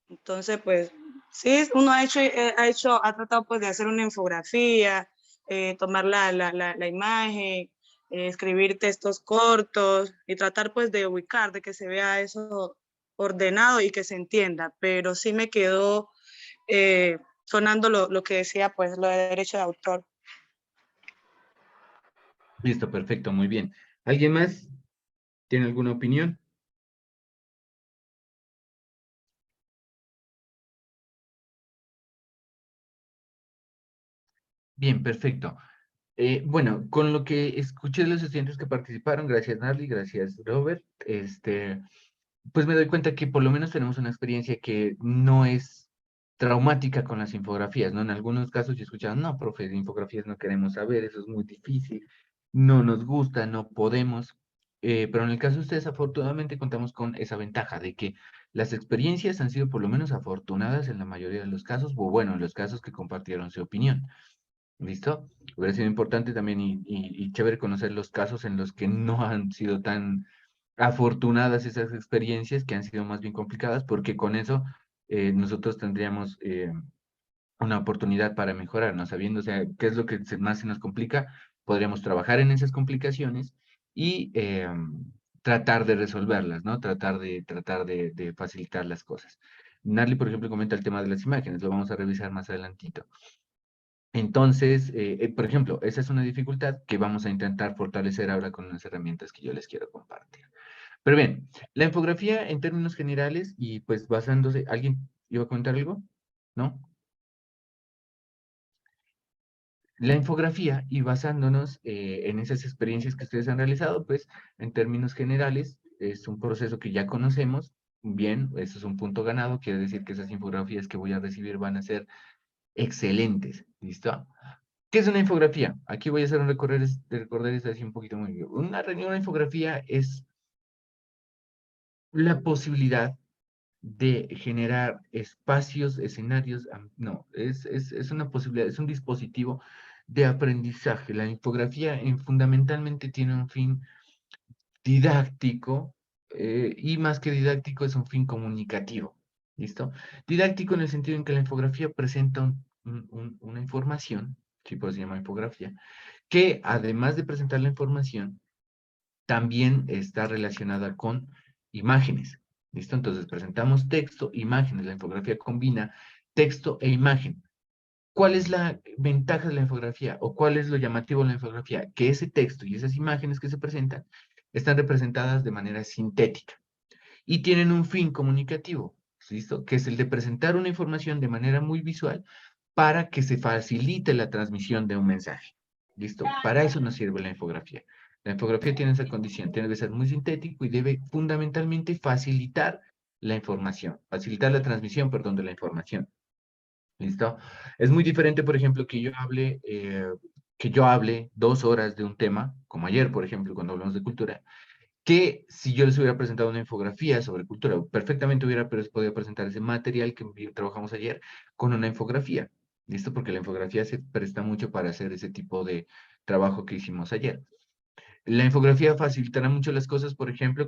Entonces, pues, sí, uno ha tratado pues de hacer una infografía, tomar la imagen, escribir textos cortos y tratar pues de ubicar, de que se vea eso ordenado y que se entienda, pero sí me quedó sonando lo que decía pues lo de derecho de autor. Listo, perfecto, muy bien. ¿Alguien más tiene alguna opinión? Bien, perfecto. Bueno, con lo que escuché de los estudiantes que participaron, gracias Narly, gracias Robert, pues me doy cuenta que por lo menos tenemos una experiencia que no es traumática con las infografías, ¿no? En algunos casos yo he escuchado, no, profe, de infografías no queremos saber, eso es muy difícil, no nos gusta, no podemos, pero en el caso de ustedes, afortunadamente contamos con esa ventaja de que las experiencias han sido por lo menos afortunadas en la mayoría de los casos, o bueno, en los casos que compartieron su opinión. ¿Listo? Hubiera sido importante también y chévere conocer los casos en los que no han sido tan afortunadas esas experiencias, que han sido más bien complicadas, porque con eso nosotros tendríamos una oportunidad para mejorar, ¿no? Sabiendo, o sea, qué es lo que más se nos complica, podríamos trabajar en esas complicaciones y tratar de resolverlas, ¿no? Tratar de facilitar las cosas. Narly, por ejemplo, comenta el tema de las imágenes, lo vamos a revisar más adelantito. Entonces, por ejemplo, esa es una dificultad que vamos a intentar fortalecer ahora con las herramientas que yo les quiero compartir. Pero bien, la infografía en términos generales y pues basándose, ¿alguien iba a comentar algo? ¿No? La infografía y basándonos en esas experiencias que ustedes han realizado, pues en términos generales es un proceso que ya conocemos. Bien, eso es un punto ganado, quiere decir que esas infografías que voy a recibir van a ser excelentes. ¿Listo? ¿Qué es una infografía? Aquí voy a hacer un recorder esto así un poquito muy bien. Una infografía es la posibilidad de generar espacios, escenarios, no, es una posibilidad, es un dispositivo de aprendizaje. La infografía fundamentalmente tiene un fin didáctico y más que didáctico es un fin comunicativo. ¿Listo? Didáctico en el sentido en que la infografía presenta una información, si pues se llama infografía, que además de presentar la información, también está relacionada con imágenes. ¿Listo? Entonces presentamos texto, imágenes. La infografía combina texto e imagen. ¿Cuál es la ventaja de la infografía o cuál es lo llamativo de la infografía? Que ese texto y esas imágenes que se presentan están representadas de manera sintética y tienen un fin comunicativo, ¿listo? Que es el de presentar una información de manera muy visual para que se facilite la transmisión de un mensaje. ¿Listo? Para eso nos sirve la infografía. La infografía tiene esa condición, tiene que ser muy sintético y debe fundamentalmente facilitar la información, facilitar la transmisión, perdón, de la información. ¿Listo? Es muy diferente, por ejemplo, que yo hable 2 horas de un tema, como ayer, por ejemplo, cuando hablamos de cultura, que si yo les hubiera presentado una infografía sobre cultura, perfectamente hubiera podido presentar ese material que trabajamos ayer con una infografía. ¿Listo? Porque la infografía se presta mucho para hacer ese tipo de trabajo que hicimos ayer. La infografía facilitará mucho las cosas, por ejemplo,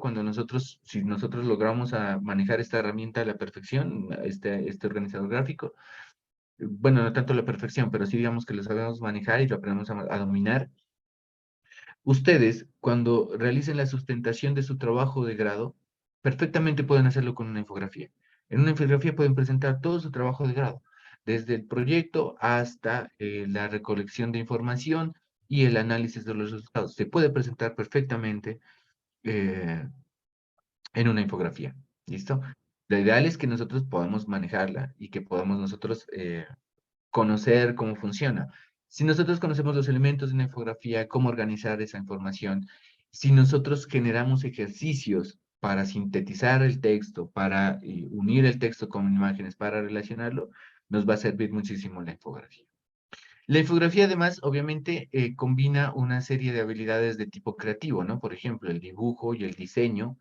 si nosotros logramos manejar esta herramienta a la perfección, este organizador gráfico, bueno, no tanto a la perfección, pero sí digamos que lo sabemos manejar y lo aprendemos a dominar. Ustedes, cuando realicen la sustentación de su trabajo de grado, perfectamente pueden hacerlo con una infografía. En una infografía pueden presentar todo su trabajo de grado, desde el proyecto hasta la recolección de información y el análisis de los resultados. Se puede presentar perfectamente eh, en una infografía. ¿Listo? Lo ideal es que nosotros podamos manejarla y que podamos nosotros conocer cómo funciona. Si nosotros conocemos los elementos de una infografía, cómo organizar esa información, si nosotros generamos ejercicios para sintetizar el texto, para unir el texto con imágenes, para relacionarlo, nos va a servir muchísimo la infografía. La infografía, además, obviamente, combina una serie de habilidades de tipo creativo, ¿no? Por ejemplo, el dibujo y el diseño,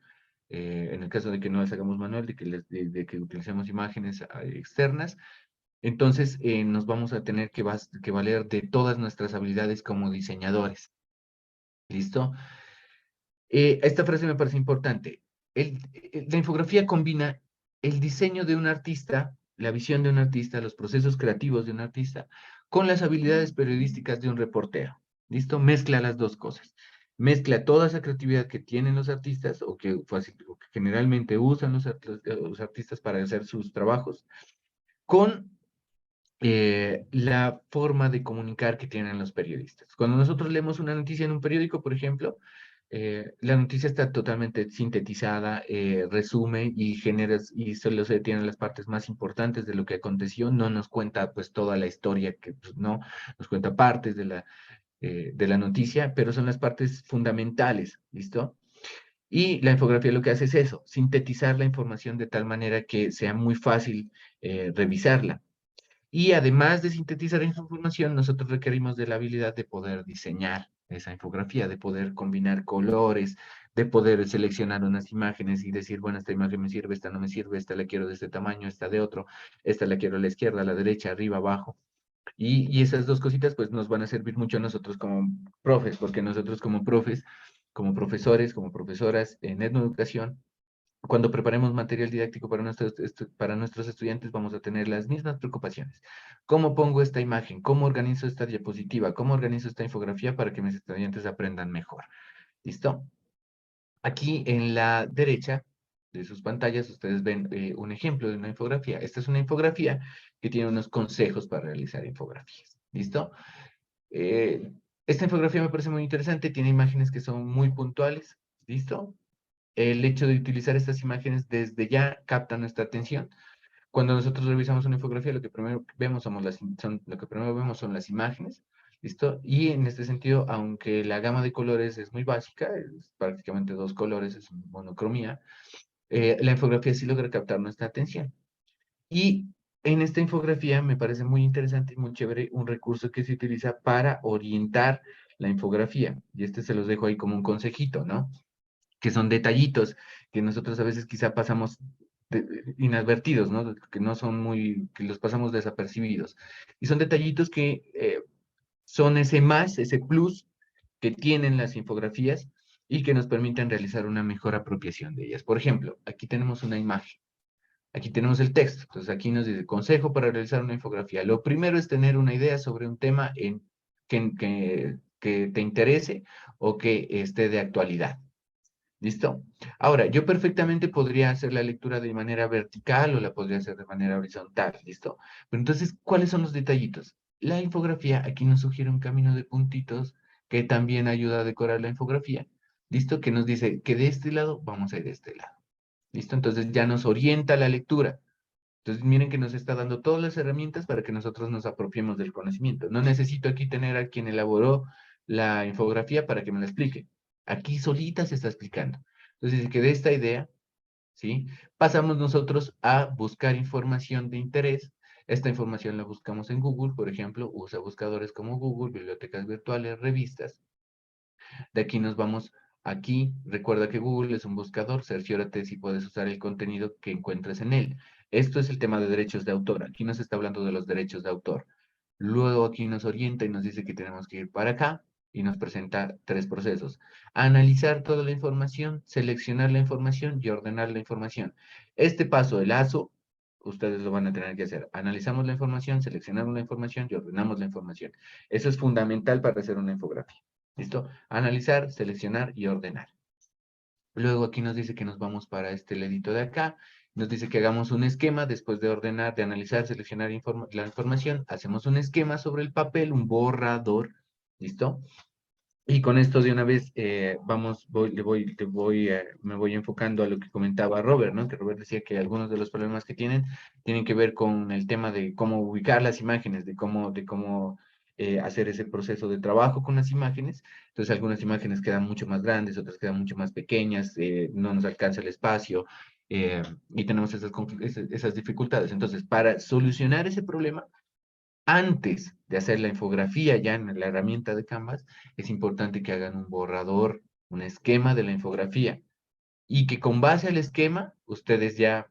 en el caso de que no las hagamos manual, de que utilicemos imágenes externas, entonces nos vamos a tener que valer de todas nuestras habilidades como diseñadores. ¿Listo? Esta frase me parece importante. La infografía combina el diseño de un artista, la visión de un artista, los procesos creativos de un artista, con las habilidades periodísticas de un reportero. ¿Listo? Mezcla las dos cosas. Mezcla toda esa creatividad que tienen los artistas o que generalmente usan los artistas para hacer sus trabajos con la forma de comunicar que tienen los periodistas. Cuando nosotros leemos una noticia en un periódico, por ejemplo, la noticia está totalmente sintetizada, resume y y solo se detienen las partes más importantes de lo que aconteció, no nos cuenta pues toda la historia, que pues, no, nos cuenta partes de la noticia, pero son las partes fundamentales, ¿listo? Y la infografía lo que hace es eso, sintetizar la información de tal manera que sea muy fácil revisarla. Y además de sintetizar esa información, nosotros requerimos de la habilidad de poder diseñar esa infografía, de poder combinar colores, de poder seleccionar unas imágenes y decir, bueno, esta imagen me sirve, esta no me sirve, esta la quiero de este tamaño, esta de otro, esta la quiero a la izquierda, a la derecha, arriba, abajo. Y esas dos cositas pues nos van a servir mucho a nosotros como profes, porque nosotros como profes, como profesores, como profesoras en etnoeducación, cuando preparemos material didáctico para nuestros estudiantes, vamos a tener las mismas preocupaciones. ¿Cómo pongo esta imagen? ¿Cómo organizo esta diapositiva? ¿Cómo organizo esta infografía para que mis estudiantes aprendan mejor? ¿Listo? Aquí en la derecha de sus pantallas, ustedes ven un ejemplo de una infografía. Esta es una infografía que tiene unos consejos para realizar infografías. ¿Listo? Esta infografía me parece muy interesante. Tiene imágenes que son muy puntuales. ¿Listo? el hecho de utilizar estas imágenes desde ya capta nuestra atención. Cuando nosotros revisamos una infografía, lo que primero vemos son las imágenes, ¿listo? Y en este sentido, aunque la gama de colores es muy básica, es prácticamente 2 colores, es monocromía, la infografía sí logra captar nuestra atención. Y en esta infografía me parece muy interesante y muy chévere un recurso que se utiliza para orientar la infografía. Y este se los dejo ahí como un consejito, ¿no? Que son detallitos que nosotros a veces quizá pasamos inadvertidos, ¿no? Que no son muy, que los pasamos desapercibidos. Y son detallitos que son ese más, ese plus que tienen las infografías y que nos permiten realizar una mejor apropiación de ellas. Por ejemplo, aquí tenemos una imagen. Aquí tenemos el texto. Entonces aquí nos dice, consejo para realizar una infografía. Lo primero es tener una idea sobre un tema que te interese o que esté de actualidad. ¿Listo? Ahora, yo perfectamente podría hacer la lectura de manera vertical o la podría hacer de manera horizontal, ¿listo? Pero entonces, ¿cuáles son los detallitos? La infografía aquí nos sugiere un camino de puntitos que también ayuda a decorar la infografía, ¿listo? Que nos dice que de este lado vamos a ir de este lado, ¿listo? Entonces ya nos orienta la lectura. Entonces miren que nos está dando todas las herramientas para que nosotros nos apropiemos del conocimiento. No necesito aquí tener a quien elaboró la infografía para que me la explique. Aquí solita se está explicando. Entonces dice que de esta idea, ¿sí? Pasamos nosotros a buscar información de interés. Esta información la buscamos en Google, por ejemplo, usa buscadores como Google, bibliotecas virtuales, revistas. De aquí nos vamos aquí. Recuerda que Google es un buscador, cerciórate si puedes usar el contenido que encuentres en él. Esto es el tema de derechos de autor. Aquí nos está hablando de los derechos de autor. Luego aquí nos orienta y nos dice que tenemos que ir para acá y nos presenta 3 procesos. Analizar toda la información, seleccionar la información y ordenar la información. Este paso, el ASO, ustedes lo van a tener que hacer. Analizamos la información, seleccionamos la información y ordenamos la información. Eso es fundamental para hacer una infografía. ¿Listo? Analizar, seleccionar y ordenar. Luego aquí nos dice que nos vamos para este ledito de acá. Nos dice que hagamos un esquema después de ordenar, de analizar, seleccionar la información. Hacemos un esquema sobre el papel, un borrador. ¿Listo? Y con esto de una vez me voy enfocando a lo que comentaba Robert, ¿no? Que Robert decía que algunos de los problemas que tienen que ver con el tema de cómo ubicar las imágenes, de cómo hacer ese proceso de trabajo con las imágenes. Entonces algunas imágenes quedan mucho más grandes, otras quedan mucho más pequeñas, no nos alcanza el espacio y tenemos esas dificultades. Entonces, para solucionar ese problema, antes de hacer la infografía ya en la herramienta de Canvas, es importante que hagan un borrador, un esquema de la infografía. Y que con base al esquema, ustedes ya,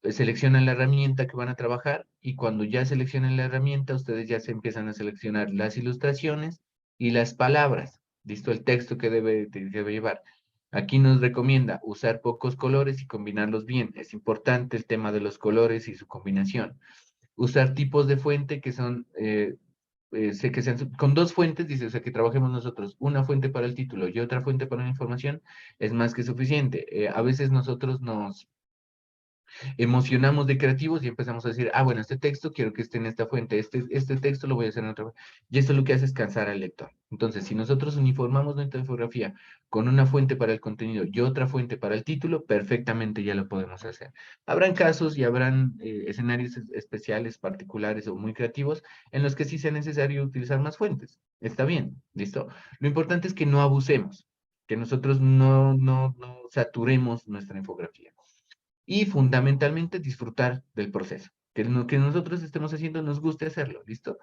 seleccionan la herramienta que van a trabajar y cuando ya seleccionen la herramienta, ustedes ya se empiezan a seleccionar las ilustraciones y las palabras. ¿Listo? El texto que debe llevar. Aquí nos recomienda usar pocos colores y combinarlos bien. Es importante el tema de los colores y su combinación. Usar tipos de fuente que son, que sean con 2 fuentes, dice, o sea, que trabajemos nosotros, una fuente para el título y otra fuente para la información, es más que suficiente. A veces nosotros nos emocionamos de creativos y empezamos a decir, bueno, este texto quiero que esté en esta fuente, este texto lo voy a hacer en otra fuente. Y esto lo que hace es cansar al lector. Entonces, si nosotros uniformamos nuestra infografía con una fuente para el contenido y otra fuente para el título, perfectamente ya lo podemos hacer. Habrán casos y habrán escenarios especiales, particulares o muy creativos en los que sí sea necesario utilizar más fuentes. Está bien, ¿listo? Lo importante es que no abusemos, que nosotros no saturemos nuestra infografía. Y fundamentalmente disfrutar del proceso. Que lo que nosotros estemos haciendo nos guste hacerlo, ¿listo?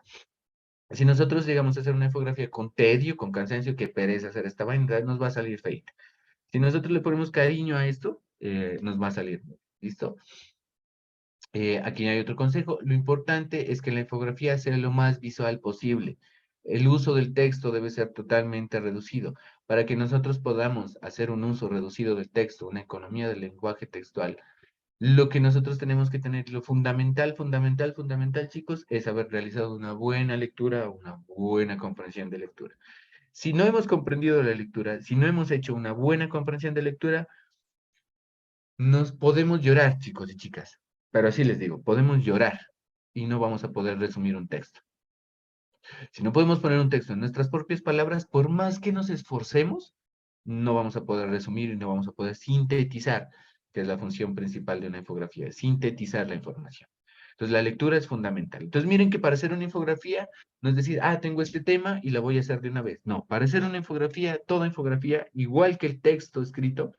Si nosotros llegamos a hacer una infografía con tedio, con cansancio, que pereza hacer esta vaina, nos va a salir feita. Si nosotros le ponemos cariño a esto, nos va a salir, ¿listo? Aquí hay otro consejo. Lo importante es que la infografía sea lo más visual posible. El uso del texto debe ser totalmente reducido. Para que nosotros podamos hacer un uso reducido del texto, una economía del lenguaje textual, lo que nosotros tenemos que tener, lo fundamental, chicos, es haber realizado una buena lectura, una buena comprensión de lectura. Si no hemos comprendido la lectura, si no hemos hecho una buena comprensión de lectura, nos podemos llorar, chicos y chicas. Pero así les digo, podemos llorar y no vamos a poder resumir un texto. Si no podemos poner un texto en nuestras propias palabras, por más que nos esforcemos, no vamos a poder resumir y no vamos a poder sintetizar, que es la función principal de una infografía, sintetizar la información. Entonces, la lectura es fundamental. Entonces, miren que para hacer una infografía, no es decir, tengo este tema y la voy a hacer de una vez. No, para hacer una infografía, toda infografía, igual que el texto escrito,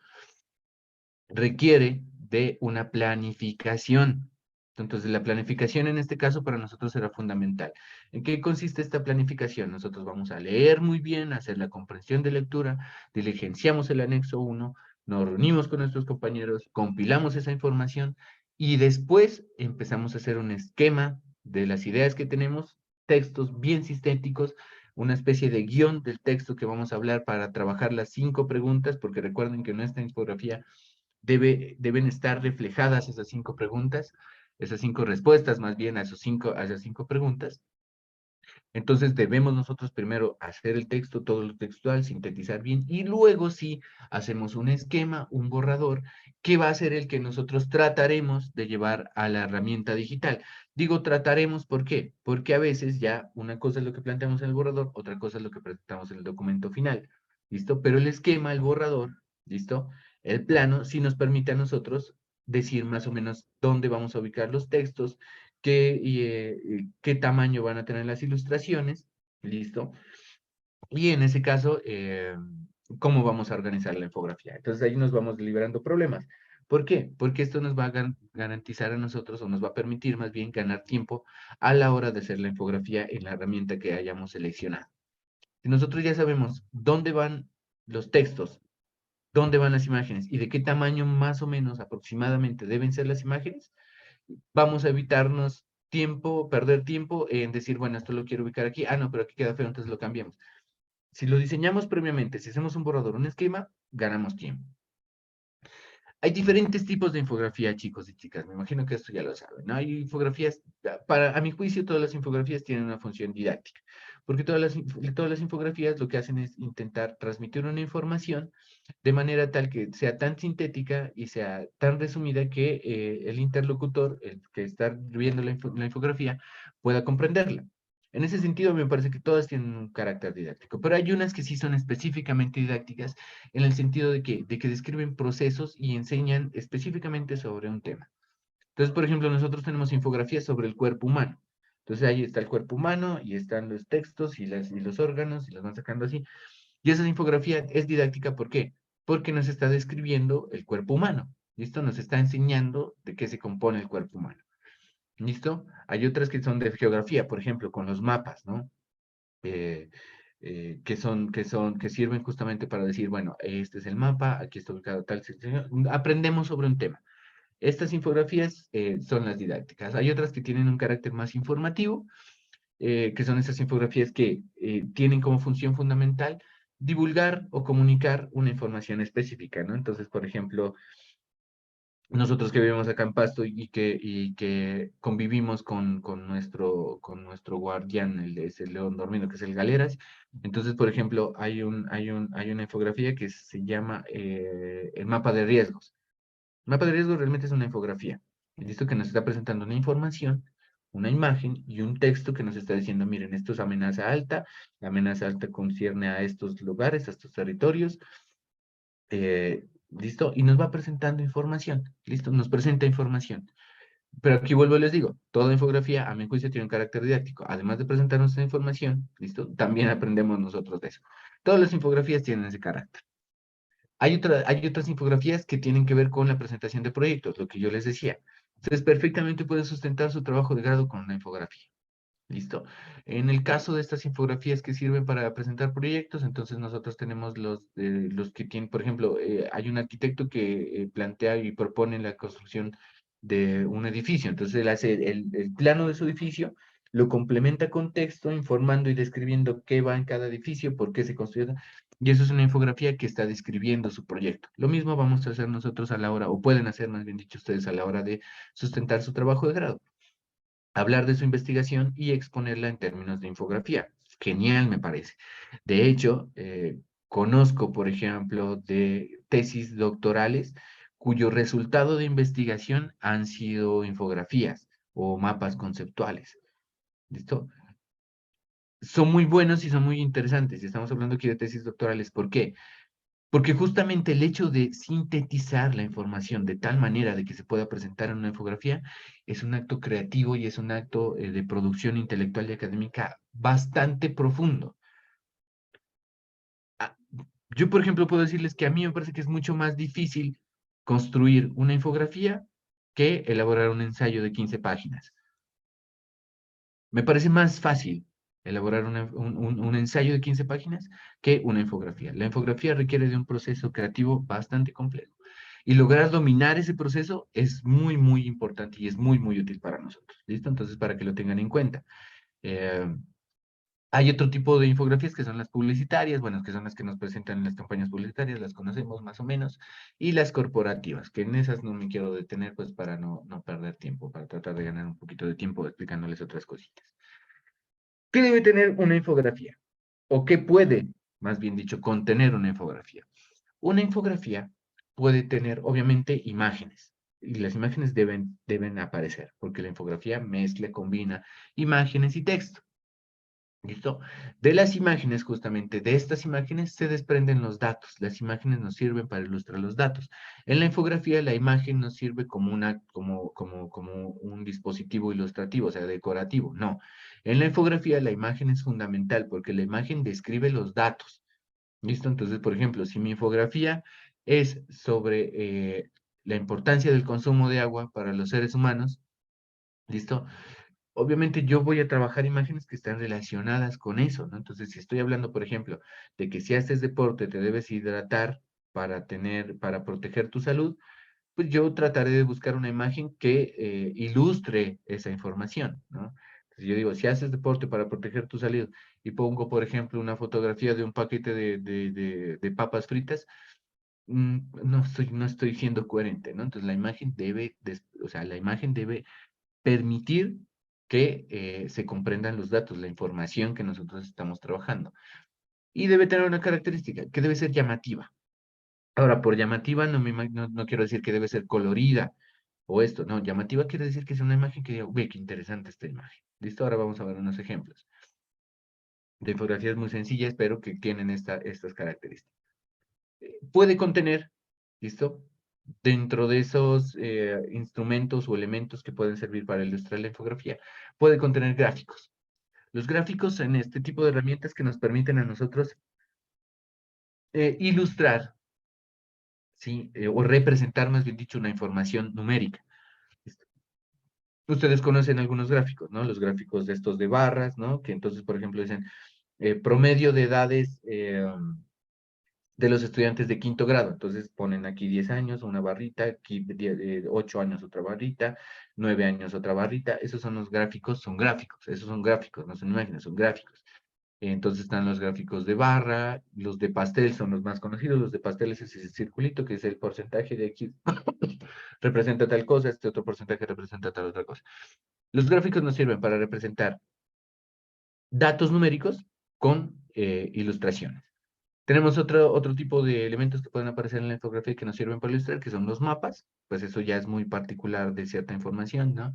requiere de una planificación. Entonces, la planificación en este caso para nosotros será fundamental. ¿En qué consiste esta planificación? Nosotros vamos a leer muy bien, hacer la comprensión de lectura, diligenciamos el anexo 1, nos reunimos con nuestros compañeros, compilamos esa información y después empezamos a hacer un esquema de las ideas que tenemos, textos bien sintéticos, una especie de guión del texto que vamos a hablar para trabajar las 5 preguntas, porque recuerden que nuestra infografía deben estar reflejadas esas 5 preguntas, esas 5 respuestas más bien a esas 5 preguntas. Entonces debemos nosotros primero hacer el texto, todo lo textual, sintetizar bien, y luego sí hacemos un esquema, un borrador, que va a ser el que nosotros trataremos de llevar a la herramienta digital. Digo trataremos, ¿por qué? Porque a veces ya una cosa es lo que planteamos en el borrador, otra cosa es lo que presentamos en el documento final, ¿listo? Pero el esquema, el borrador, ¿listo? El plano sí nos permite a nosotros decir más o menos dónde vamos a ubicar los textos, qué tamaño van a tener las ilustraciones, ¿listo? Y en ese caso, cómo vamos a organizar la infografía. Entonces ahí nos vamos liberando problemas. ¿Por qué? Porque esto nos va a garantizar a nosotros, o nos va a permitir más bien ganar tiempo a la hora de hacer la infografía en la herramienta que hayamos seleccionado. Si nosotros ya sabemos dónde van los textos, dónde van las imágenes y de qué tamaño más o menos aproximadamente deben ser las imágenes, vamos a evitarnos perder tiempo en decir, bueno, esto lo quiero ubicar aquí, no, pero aquí queda feo, entonces lo cambiamos. Si lo diseñamos previamente, si hacemos un borrador, un esquema, ganamos tiempo. Hay diferentes tipos de infografía, chicos y chicas, me imagino que esto ya lo saben, ¿no? Hay infografías, a mi juicio, todas las infografías tienen una función didáctica, porque todas las infografías lo que hacen es intentar transmitir una información de manera tal que sea tan sintética y sea tan resumida que el interlocutor, el que está viendo la infografía, pueda comprenderla. En ese sentido, me parece que todas tienen un carácter didáctico, pero hay unas que sí son específicamente didácticas en el sentido de que describen procesos y enseñan específicamente sobre un tema. Entonces, por ejemplo, nosotros tenemos infografías sobre el cuerpo humano. Entonces, ahí está el cuerpo humano y están los textos y los órganos y los van sacando así. Y esa infografía es didáctica, ¿por qué? Porque nos está describiendo el cuerpo humano, ¿listo? Nos está enseñando de qué se compone el cuerpo humano, ¿listo? Hay otras que son de geografía, por ejemplo, con los mapas, ¿no? Que sirven justamente para decir, bueno, este es el mapa, aquí está ubicado tal, aprendemos sobre un tema. Estas infografías son las didácticas. Hay otras que tienen un carácter más informativo, que son esas infografías que tienen como función fundamental divulgar o comunicar una información específica, ¿no? Entonces, por ejemplo, nosotros que vivimos acá en Pasto y que convivimos con nuestro guardián, es el león dormido, que es el Galeras. Entonces, por ejemplo, hay una infografía que se llama el mapa de riesgos. El mapa de riesgos realmente es una infografía. Listo, que nos está presentando una información, una imagen y un texto que nos está diciendo, miren, esto es amenaza alta, la amenaza alta concierne a estos lugares, a estos territorios, ¿listo? Y nos va presentando información, ¿listo? Nos presenta información. Pero aquí vuelvo y les digo, toda infografía, a mi juicio, tiene un carácter didáctico. Además de presentarnos esa información, ¿listo? También aprendemos nosotros de eso. Todas las infografías tienen ese carácter. Hay otras infografías que tienen que ver con la presentación de proyectos, lo que yo les decía. Ustedes perfectamente pueden sustentar su trabajo de grado con una infografía. ¿Listo? En el caso de estas infografías que sirven para presentar proyectos, entonces nosotros tenemos los que tienen, por ejemplo, hay un arquitecto que plantea y propone la construcción de un edificio. Entonces él hace el plano de su edificio, lo complementa con texto, informando y describiendo qué va en cada edificio, por qué se construyó. Y eso es una infografía que está describiendo su proyecto. Lo mismo vamos a hacer nosotros a la hora, o pueden hacer más bien dicho ustedes a la hora de sustentar su trabajo de grado. Hablar de su investigación y exponerla en términos de infografía. Genial, me parece. De hecho, conozco, por ejemplo, de tesis doctorales cuyo resultado de investigación han sido infografías o mapas conceptuales. ¿Listo? Son muy buenos y son muy interesantes. Y estamos hablando aquí de tesis doctorales. ¿Por qué? Porque justamente el hecho de sintetizar la información de tal manera de que se pueda presentar en una infografía es un acto creativo y es un acto de producción intelectual y académica bastante profundo. Ah, yo, por ejemplo, puedo decirles que a mí me parece que es mucho más difícil construir una infografía que elaborar un ensayo de 15 páginas. Me parece más fácil elaborar un ensayo de 15 páginas que una infografía. La infografía requiere de un proceso creativo bastante complejo. Y lograr dominar ese proceso es muy, muy importante y es muy, muy útil para nosotros. ¿Listo? Entonces, para que lo tengan en cuenta. Hay otro tipo de infografías que son las publicitarias, bueno, que son las que nos presentan en las campañas publicitarias, las conocemos más o menos, y las corporativas, que en esas no me quiero detener, pues para no perder tiempo, para tratar de ganar un poquito de tiempo explicándoles otras cositas. ¿Qué debe tener una infografía? ¿O qué puede, más bien dicho, contener una infografía? Una infografía puede tener, obviamente, imágenes. Y las imágenes deben aparecer, porque la infografía mezcla, combina imágenes y texto. ¿Listo? De las imágenes, justamente, de estas imágenes se desprenden los datos. Las imágenes nos sirven para ilustrar los datos. En la infografía, la imagen nos sirve como un dispositivo ilustrativo, o sea, decorativo. No. En la infografía, la imagen es fundamental porque la imagen describe los datos. ¿Listo? Entonces, por ejemplo, si mi infografía es sobre la importancia del consumo de agua para los seres humanos, ¿listo? Obviamente yo voy a trabajar imágenes que están relacionadas con eso, ¿no? Entonces, si estoy hablando, por ejemplo, de que si haces deporte te debes hidratar para proteger tu salud, pues yo trataré de buscar una imagen que ilustre esa información, ¿no? Entonces yo digo, si haces deporte para proteger tu salud y pongo, por ejemplo, una fotografía de un paquete de papas fritas, no estoy siendo coherente, ¿no? Entonces la imagen la imagen debe permitir que se comprendan los datos, la información que nosotros estamos trabajando. Y debe tener una característica, que debe ser llamativa. Ahora, por llamativa no quiero decir que debe ser colorida o esto, no, llamativa quiere decir que es una imagen que diga, ve, qué interesante esta imagen. ¿Listo? Ahora vamos a ver unos ejemplos de infografías muy sencillas, pero que tienen estas características. Puede contener, ¿listo? Dentro de esos instrumentos o elementos que pueden servir para ilustrar la infografía, puede contener gráficos. Los gráficos en este tipo de herramientas que nos permiten a nosotros ilustrar, ¿sí? O representar, más bien dicho, una información numérica. Ustedes conocen algunos gráficos, ¿no? Los gráficos de estos de barras, ¿no? Que entonces, por ejemplo, dicen promedio de edades de los estudiantes de quinto grado. Entonces ponen aquí 10 años, una barrita, aquí 8 años otra barrita, 9 años otra barrita. Esos son los gráficos, esos son gráficos, no son imágenes, son gráficos. Entonces están los gráficos de barra, los de pastel son los más conocidos, los de pastel es ese circulito que es el porcentaje de aquí, representa tal cosa, este otro porcentaje representa tal otra cosa. Los gráficos nos sirven para representar datos numéricos con ilustraciones. Tenemos otro tipo de elementos que pueden aparecer en la infografía y que nos sirven para ilustrar, que son los mapas, pues eso ya es muy particular de cierta información, ¿no?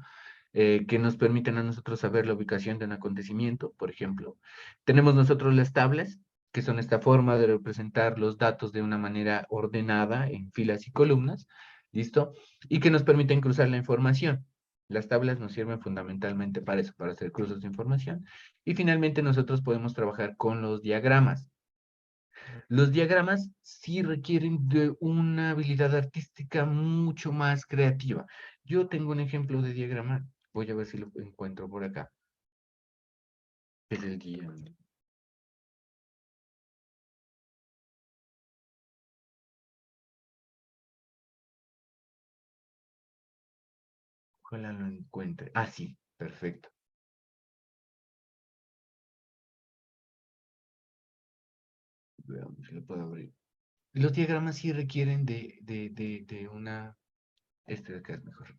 Que nos permiten a nosotros saber la ubicación de un acontecimiento, por ejemplo. Tenemos nosotros las tablas, que son esta forma de representar los datos de una manera ordenada en filas y columnas, ¿listo? Y que nos permiten cruzar la información. Las tablas nos sirven fundamentalmente para eso, para hacer cruzos de información. Y finalmente nosotros podemos trabajar con los diagramas. Los diagramas sí requieren de una habilidad artística mucho más creativa. Yo tengo un ejemplo de diagrama, voy a ver si lo encuentro por acá. Es el guía. Ojalá lo encuentre. Ah, sí, perfecto. Veamos si lo puedo abrir. Los diagramas sí requieren de una... Este de acá es mejor.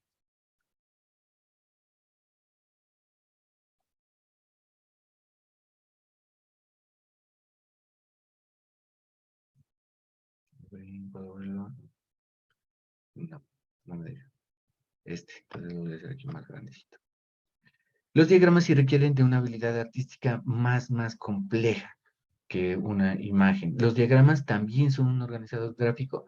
¿Puedo abrirlo? No, no me deja. Entonces lo voy a hacer aquí más grandecito. Los diagramas sí requieren de una habilidad artística más compleja. que una imagen. Los diagramas también son un organizador gráfico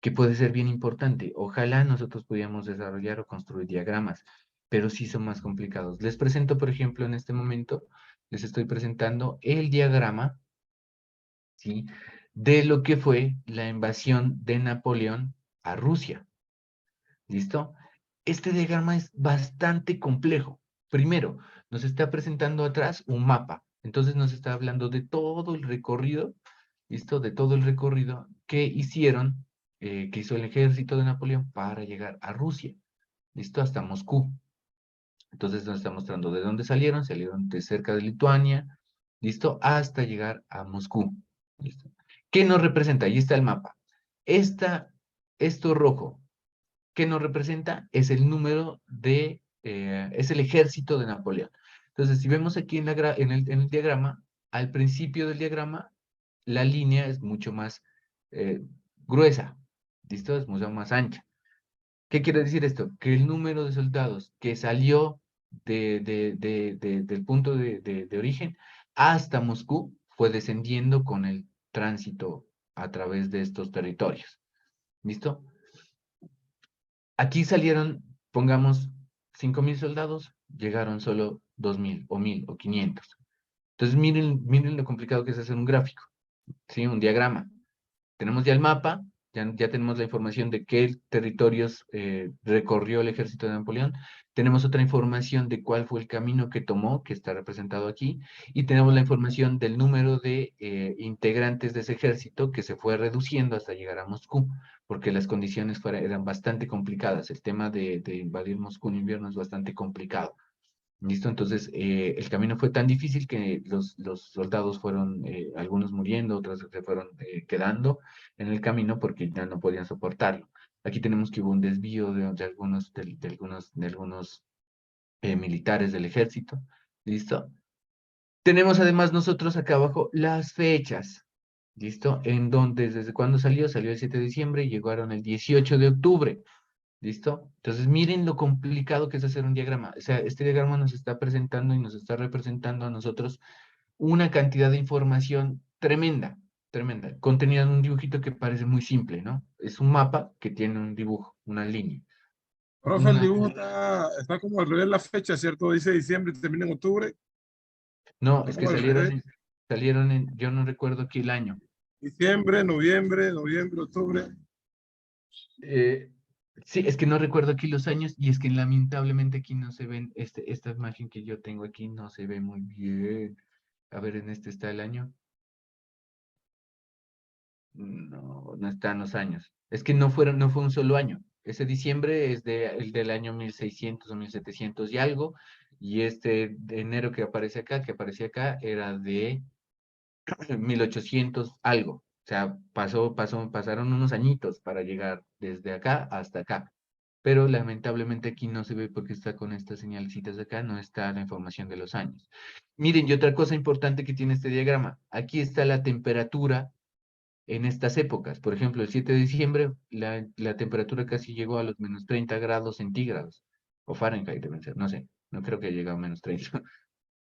que puede ser bien importante. Ojalá nosotros pudiéramos desarrollar o construir diagramas, pero sí son más complicados. Les presento, por ejemplo, en este momento, les estoy presentando el diagrama, ¿sí?, de lo que fue la invasión de Napoleón a Rusia. ¿Listo? Este diagrama es bastante complejo. Primero, nos está presentando atrás un mapa. Entonces nos está hablando de todo el recorrido, ¿listo? De todo el recorrido que hicieron, que hizo el ejército de Napoleón para llegar a Rusia, ¿listo? Hasta Moscú. Entonces nos está mostrando de dónde salieron. Salieron de cerca de Lituania, ¿listo? Hasta llegar a Moscú, ¿listo? ¿Qué nos representa? Ahí está el mapa. Esto rojo, ¿qué nos representa? Es el número de, es el ejército de Napoleón. Entonces, si vemos aquí en el diagrama, al principio del diagrama, la línea es mucho más gruesa, ¿listo? Es mucho más ancha. ¿Qué quiere decir esto? Que el número de soldados que salió del punto de origen hasta Moscú fue descendiendo con el tránsito a través de estos territorios. ¿Listo? Aquí salieron, pongamos, 5.000 soldados, llegaron solo 2.000 o 1.000 o 500. Entonces miren lo complicado que es hacer un gráfico, ¿sí? Un diagrama. Tenemos ya el mapa, ya tenemos la información de qué territorios recorrió el ejército de Napoleón. Tenemos otra información de cuál fue el camino que tomó, que está representado aquí. Y tenemos la información del número de integrantes de ese ejército que se fue reduciendo hasta llegar a Moscú, porque las condiciones eran bastante complicadas. El tema de invadir Moscú en invierno es bastante complicado. ¿Listo? Entonces, el camino fue tan difícil que los soldados fueron, algunos muriendo, otros se fueron quedando en el camino porque ya no podían soportarlo. Aquí tenemos que hubo un desvío de algunos militares del ejército. ¿Listo? Tenemos además nosotros acá abajo las fechas. ¿Listo? En donde, desde cuándo salió el 7 de diciembre y llegaron el 18 de octubre. ¿Listo? Entonces, miren lo complicado que es hacer un diagrama. O sea, este diagrama nos está presentando y nos está representando a nosotros una cantidad de información tremenda, tremenda, contenida en un dibujito que parece muy simple, ¿no? Es un mapa que tiene un dibujo, una línea. Profe, el dibujo está como al revés la fecha, ¿cierto? Dice diciembre y termina en octubre. No, Está es que como al revés. yo no recuerdo aquí el año. Diciembre, noviembre, octubre. Sí, es que no recuerdo aquí los años y es que lamentablemente aquí no se ven, esta imagen que yo tengo aquí no se ve muy bien. A ver, en este está el año. No, no están los años. Es que no fue un solo año. Ese diciembre es el del año 1600 o 1700 y algo. Y este de enero que aparece acá, era de 1800 algo. O sea, pasaron unos añitos para llegar desde acá hasta acá. Pero lamentablemente aquí no se ve porque está con estas señalcitas de acá, no está la información de los años. Miren, y otra cosa importante que tiene este diagrama, aquí está la temperatura en estas épocas. Por ejemplo, el 7 de diciembre, la temperatura casi llegó a los menos 30 grados centígrados, o Fahrenheit deben ser, no sé, no creo que haya llegado a menos 30.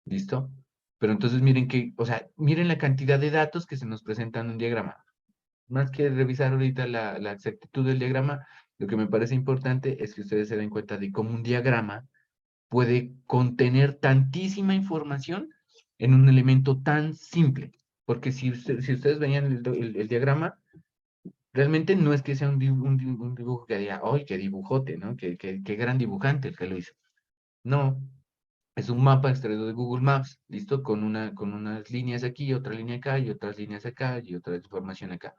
¿Listo? Pero entonces miren o sea, miren la cantidad de datos que se nos presentan en un diagrama. Más que revisar ahorita la exactitud del diagrama, lo que me parece importante es que ustedes se den cuenta de cómo un diagrama puede contener tantísima información en un elemento tan simple. Porque si ustedes veían el diagrama, realmente no es que sea un dibujo que diga, ¡ay, qué dibujote!, ¿no? Qué gran dibujante el que lo hizo. No, es un mapa extraído de Google Maps, ¿listo? Con unas líneas aquí, otra línea acá, y otras líneas acá, y otra información acá.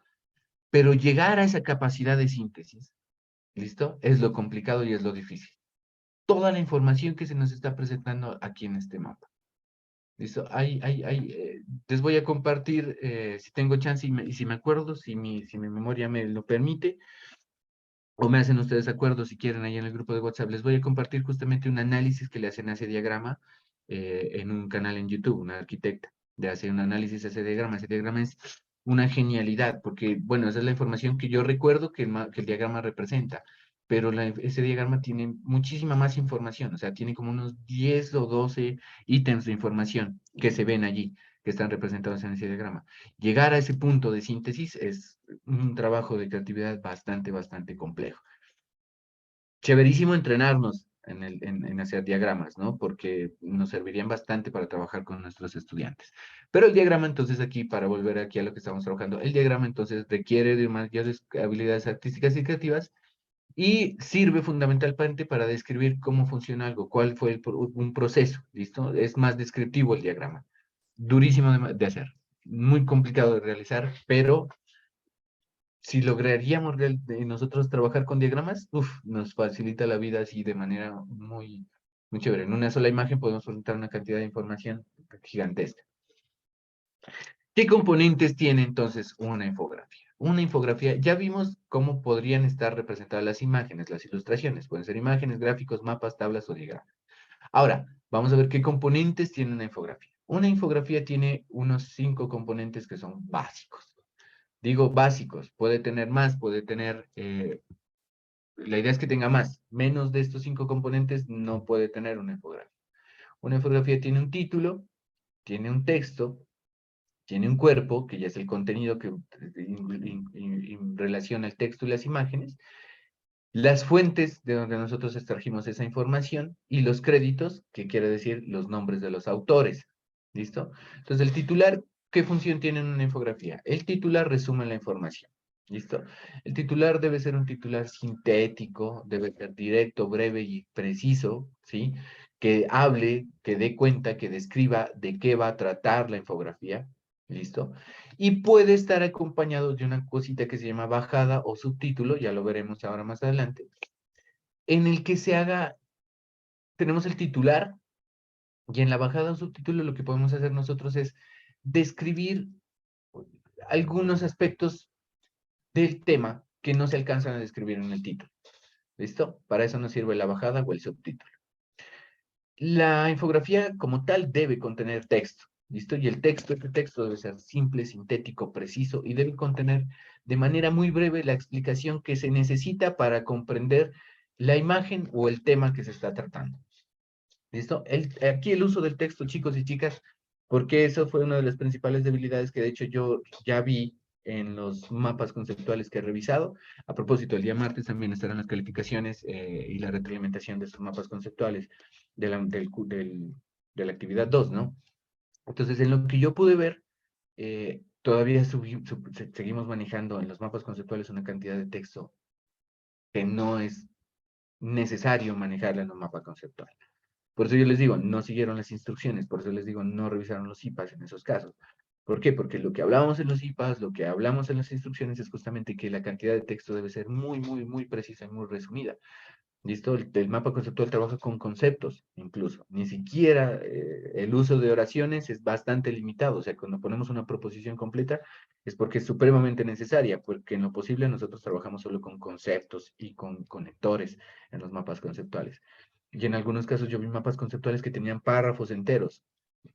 Pero llegar a esa capacidad de síntesis, ¿listo? Es lo complicado y es lo difícil. Toda la información que se nos está presentando aquí en este mapa. ¿Listo? Les voy a compartir, si tengo chance y si me acuerdo, si mi memoria me lo permite, o me hacen ustedes acuerdo si quieren ahí en el grupo de WhatsApp, les voy a compartir justamente un análisis que le hacen a ese diagrama en un canal en YouTube, una arquitecta, de hacer un análisis a ese diagrama. Ese diagrama es una genialidad, porque, bueno, esa es la información que yo recuerdo que el diagrama representa, pero ese diagrama tiene muchísima más información, o sea, tiene como unos 10 o 12 ítems de información que se ven allí. que están representados en ese diagrama. Llegar a ese punto de síntesis es un trabajo de creatividad bastante complejo. Chéverísimo entrenarnos en hacer diagramas, ¿no? Porque nos servirían bastante para trabajar con nuestros estudiantes. Pero el diagrama, entonces, aquí, para volver aquí a lo que estamos trabajando, el diagrama, entonces, requiere de mayores habilidades artísticas y creativas y sirve fundamentalmente para describir cómo funciona algo, cuál fue un proceso, ¿listo? Es más descriptivo el diagrama. Durísimo de hacer, muy complicado de realizar, pero si lograríamos nosotros trabajar con diagramas, nos facilita la vida así de manera muy chévere. En una sola imagen podemos presentar una cantidad de información gigantesca. ¿Qué componentes tiene entonces una infografía? Una infografía, ya vimos cómo podrían estar representadas las imágenes, las ilustraciones. Pueden ser imágenes, gráficos, mapas, tablas o diagramas. Ahora, vamos a ver qué componentes tiene una infografía. Una infografía tiene unos 5 componentes que son básicos. Digo básicos, puede tener más, puede tener, la idea es que tenga más. Menos de estos 5 componentes no puede tener una infografía. Una infografía tiene un título, tiene un texto, tiene un cuerpo, que ya es el contenido que relaciona el texto y las imágenes, las fuentes de donde nosotros extrajimos esa información y los créditos, que quiere decir los nombres de los autores. ¿Listo? Entonces, el titular, ¿qué función tiene en una infografía? El titular resume la información. ¿Listo? El titular debe ser un titular sintético, debe ser directo, breve y preciso, ¿sí? Que hable, que dé cuenta, que describa de qué va a tratar la infografía. ¿Listo? Y puede estar acompañado de una cosita que se llama bajada o subtítulo, ya lo veremos ahora más adelante, en el que se haga, tenemos el titular, y en la bajada o subtítulo lo que podemos hacer nosotros es describir algunos aspectos del tema que no se alcanzan a describir en el título. ¿Listo? Para eso nos sirve la bajada o el subtítulo. La infografía como tal debe contener texto. ¿Listo? Y este texto debe ser simple, sintético, preciso y debe contener de manera muy breve la explicación que se necesita para comprender la imagen o el tema que se está tratando. ¿Listo? Aquí el uso del texto, chicos y chicas, porque eso fue una de las principales debilidades que de hecho yo ya vi en los mapas conceptuales que he revisado. A propósito, el día martes también estarán las calificaciones y la retroalimentación de estos mapas conceptuales de la actividad 2, ¿no? Entonces, en lo que yo pude ver, todavía seguimos manejando en los mapas conceptuales una cantidad de texto que no es necesario manejarla en un mapa conceptual. Por eso yo les digo, no siguieron las instrucciones, por eso les digo, no revisaron los IPAs en esos casos. ¿Por qué? Porque lo que hablábamos en los IPAs, lo que hablamos en las instrucciones es justamente que la cantidad de texto debe ser muy precisa y muy resumida. ¿Listo? El mapa conceptual trabaja con conceptos, incluso. Ni siquiera el uso de oraciones es bastante limitado. O sea, cuando ponemos una proposición completa es porque es supremamente necesaria, porque en lo posible nosotros trabajamos solo con conceptos y con conectores en los mapas conceptuales. Y en algunos casos yo vi mapas conceptuales que tenían párrafos enteros.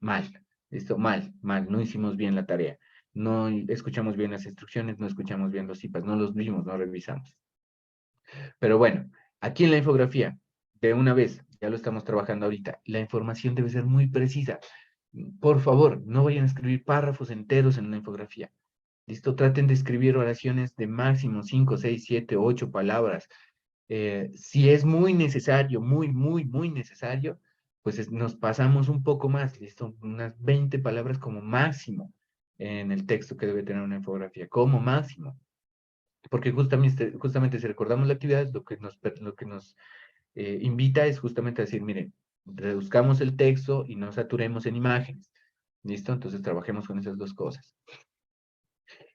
Mal, ¿listo? Mal, no hicimos bien la tarea. No escuchamos bien las instrucciones, no escuchamos bien los IPAs, no los vimos, no revisamos. Pero bueno, aquí en la infografía, de una vez, ya lo estamos trabajando ahorita, la información debe ser muy precisa. Por favor, no vayan a escribir párrafos enteros en una infografía. ¿Listo? Traten de escribir oraciones de máximo 5, 6, 7, 8 palabras. Si es muy necesario, muy necesario, pues nos pasamos un poco más, ¿listo? Unas 20 palabras como máximo en el texto que debe tener una infografía, como máximo. Porque justamente si recordamos la actividad, lo que nos invita es justamente a decir, miren, reduzcamos el texto y no saturemos en imágenes. ¿Listo? Entonces trabajemos con esas dos cosas.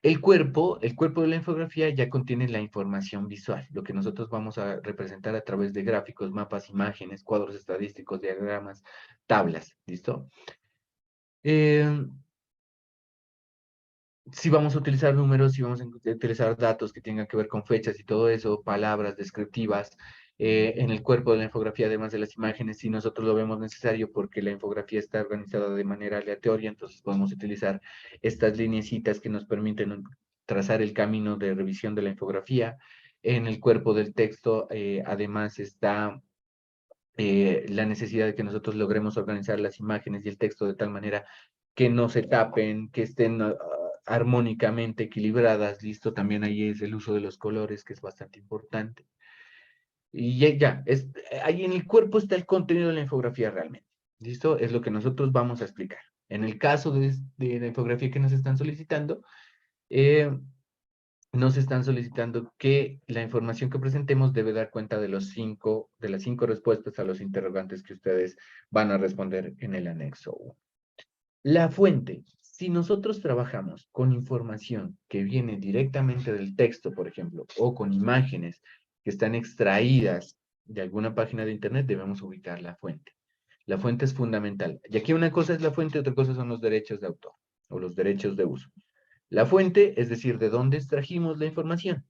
El cuerpo de la infografía ya contiene la información visual, lo que nosotros vamos a representar a través de gráficos, mapas, imágenes, cuadros estadísticos, diagramas, tablas. ¿Listo? Si vamos a utilizar números, si vamos a utilizar datos que tengan que ver con fechas y todo eso, palabras descriptivas, en el cuerpo de la infografía, además de las imágenes, si nosotros lo vemos necesario porque la infografía está organizada de manera aleatoria, entonces podemos utilizar estas lineecitas que nos permiten trazar el camino de revisión de la infografía. En el cuerpo del texto, además, está la necesidad de que nosotros logremos organizar las imágenes y el texto de tal manera que no se tapen, que estén armónicamente equilibradas, listo, también ahí es el uso de los colores, que es bastante importante. Y ahí en el cuerpo está el contenido de la infografía realmente, listo, es lo que nosotros vamos a explicar. En el caso de la infografía que nos están solicitando, nos están solicitando que la información que presentemos debe dar cuenta de las 5 respuestas a los interrogantes que ustedes van a responder en el anexo 1. La fuente, si nosotros trabajamos con información que viene directamente del texto, por ejemplo, o con imágenes que están extraídas de alguna página de internet, debemos ubicar la fuente. La fuente es fundamental. Y aquí una cosa es la fuente, otra cosa son los derechos de autor o los derechos de uso. La fuente, es decir, de dónde extrajimos la información.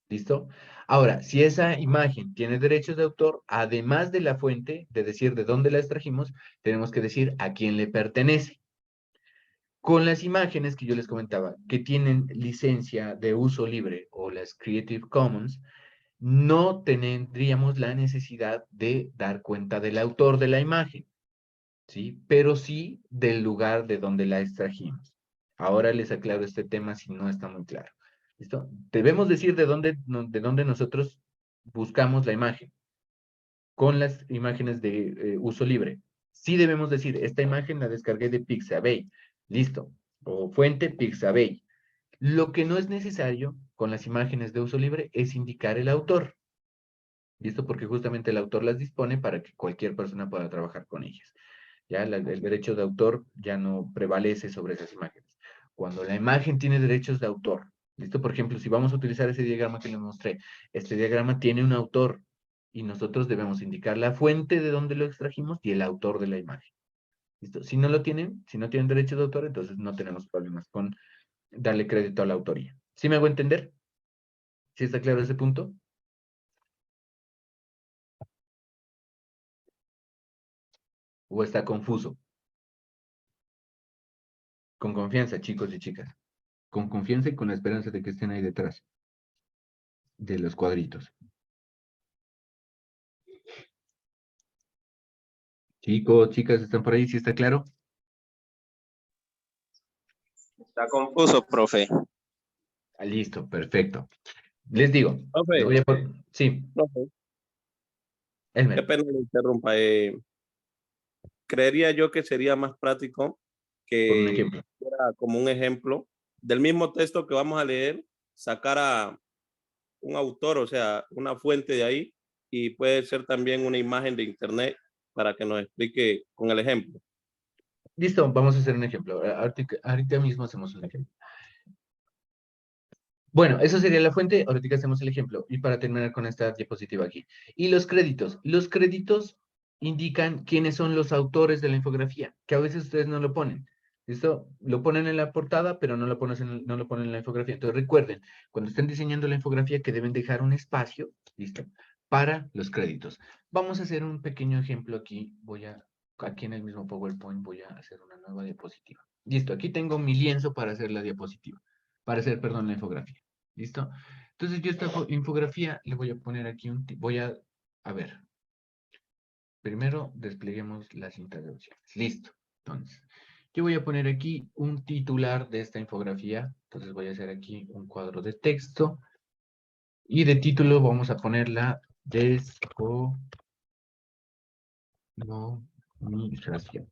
¿Listo? Ahora, si esa imagen tiene derechos de autor, además de la fuente, de decir de dónde la extrajimos, tenemos que decir a quién le pertenece. Con las imágenes que yo les comentaba, que tienen licencia de uso libre o las Creative Commons, no tendríamos la necesidad de dar cuenta del autor de la imagen, ¿sí? Pero sí del lugar de donde la extrajimos. Ahora les aclaro este tema si no está muy claro. ¿Listo? Debemos decir de dónde nosotros buscamos la imagen. Con las imágenes de uso libre. Sí debemos decir, esta imagen la descargué de Pixabay. Listo. O fuente Pixabay. Lo que no es necesario con las imágenes de uso libre es indicar el autor. ¿Listo? Porque justamente el autor las dispone para que cualquier persona pueda trabajar con ellas. Ya el derecho de autor ya no prevalece sobre esas imágenes. Cuando la imagen tiene derechos de autor, ¿listo? Por ejemplo, si vamos a utilizar ese diagrama que les mostré, este diagrama tiene un autor y nosotros debemos indicar la fuente de donde lo extrajimos y el autor de la imagen. ¿Listo? Si no tienen derechos de autor, entonces no tenemos problemas con darle crédito a la autoría. ¿Sí me hago entender? ¿Sí está claro ese punto? ¿O está confuso? Con confianza, chicos y chicas. Con confianza y con la esperanza de que estén ahí detrás de los cuadritos. Chicos, chicas, ¿están por ahí? ¿Sí está claro? Está confuso, profe. Ah, listo, perfecto. Les digo, Profe, sí, profe, qué Elmer, pena le interrumpa. Creería yo que sería más práctico por un que ejemplo. fuera como un ejemplo del mismo texto que vamos a leer, sacara un autor, o sea, una fuente de ahí, y puede ser también una imagen de internet para que nos explique con el ejemplo. Listo, vamos a hacer un ejemplo. Ahorita mismo hacemos un ejemplo. Bueno, eso sería la fuente. Ahorita hacemos el ejemplo. Y para terminar con esta diapositiva aquí. Y los créditos. Los créditos indican quiénes son los autores de la infografía, que a veces ustedes no lo ponen. ¿Listo? Lo ponen en la portada, pero no lo ponen en la infografía. Entonces recuerden, cuando estén diseñando la infografía, que deben dejar un espacio, ¿listo? Para los créditos. Vamos a hacer un pequeño ejemplo aquí. Aquí en el mismo PowerPoint voy a hacer una nueva diapositiva. Listo, aquí tengo mi lienzo para hacer la diapositiva. Para hacer, perdón, la infografía. ¿Listo? Entonces yo esta infografía le voy a poner aquí a ver. Primero despleguemos las cintas de opciones. Listo. Entonces, yo voy a poner aquí un titular de esta infografía. Entonces voy a hacer aquí un cuadro de texto. Y de título vamos a poner la descolonización.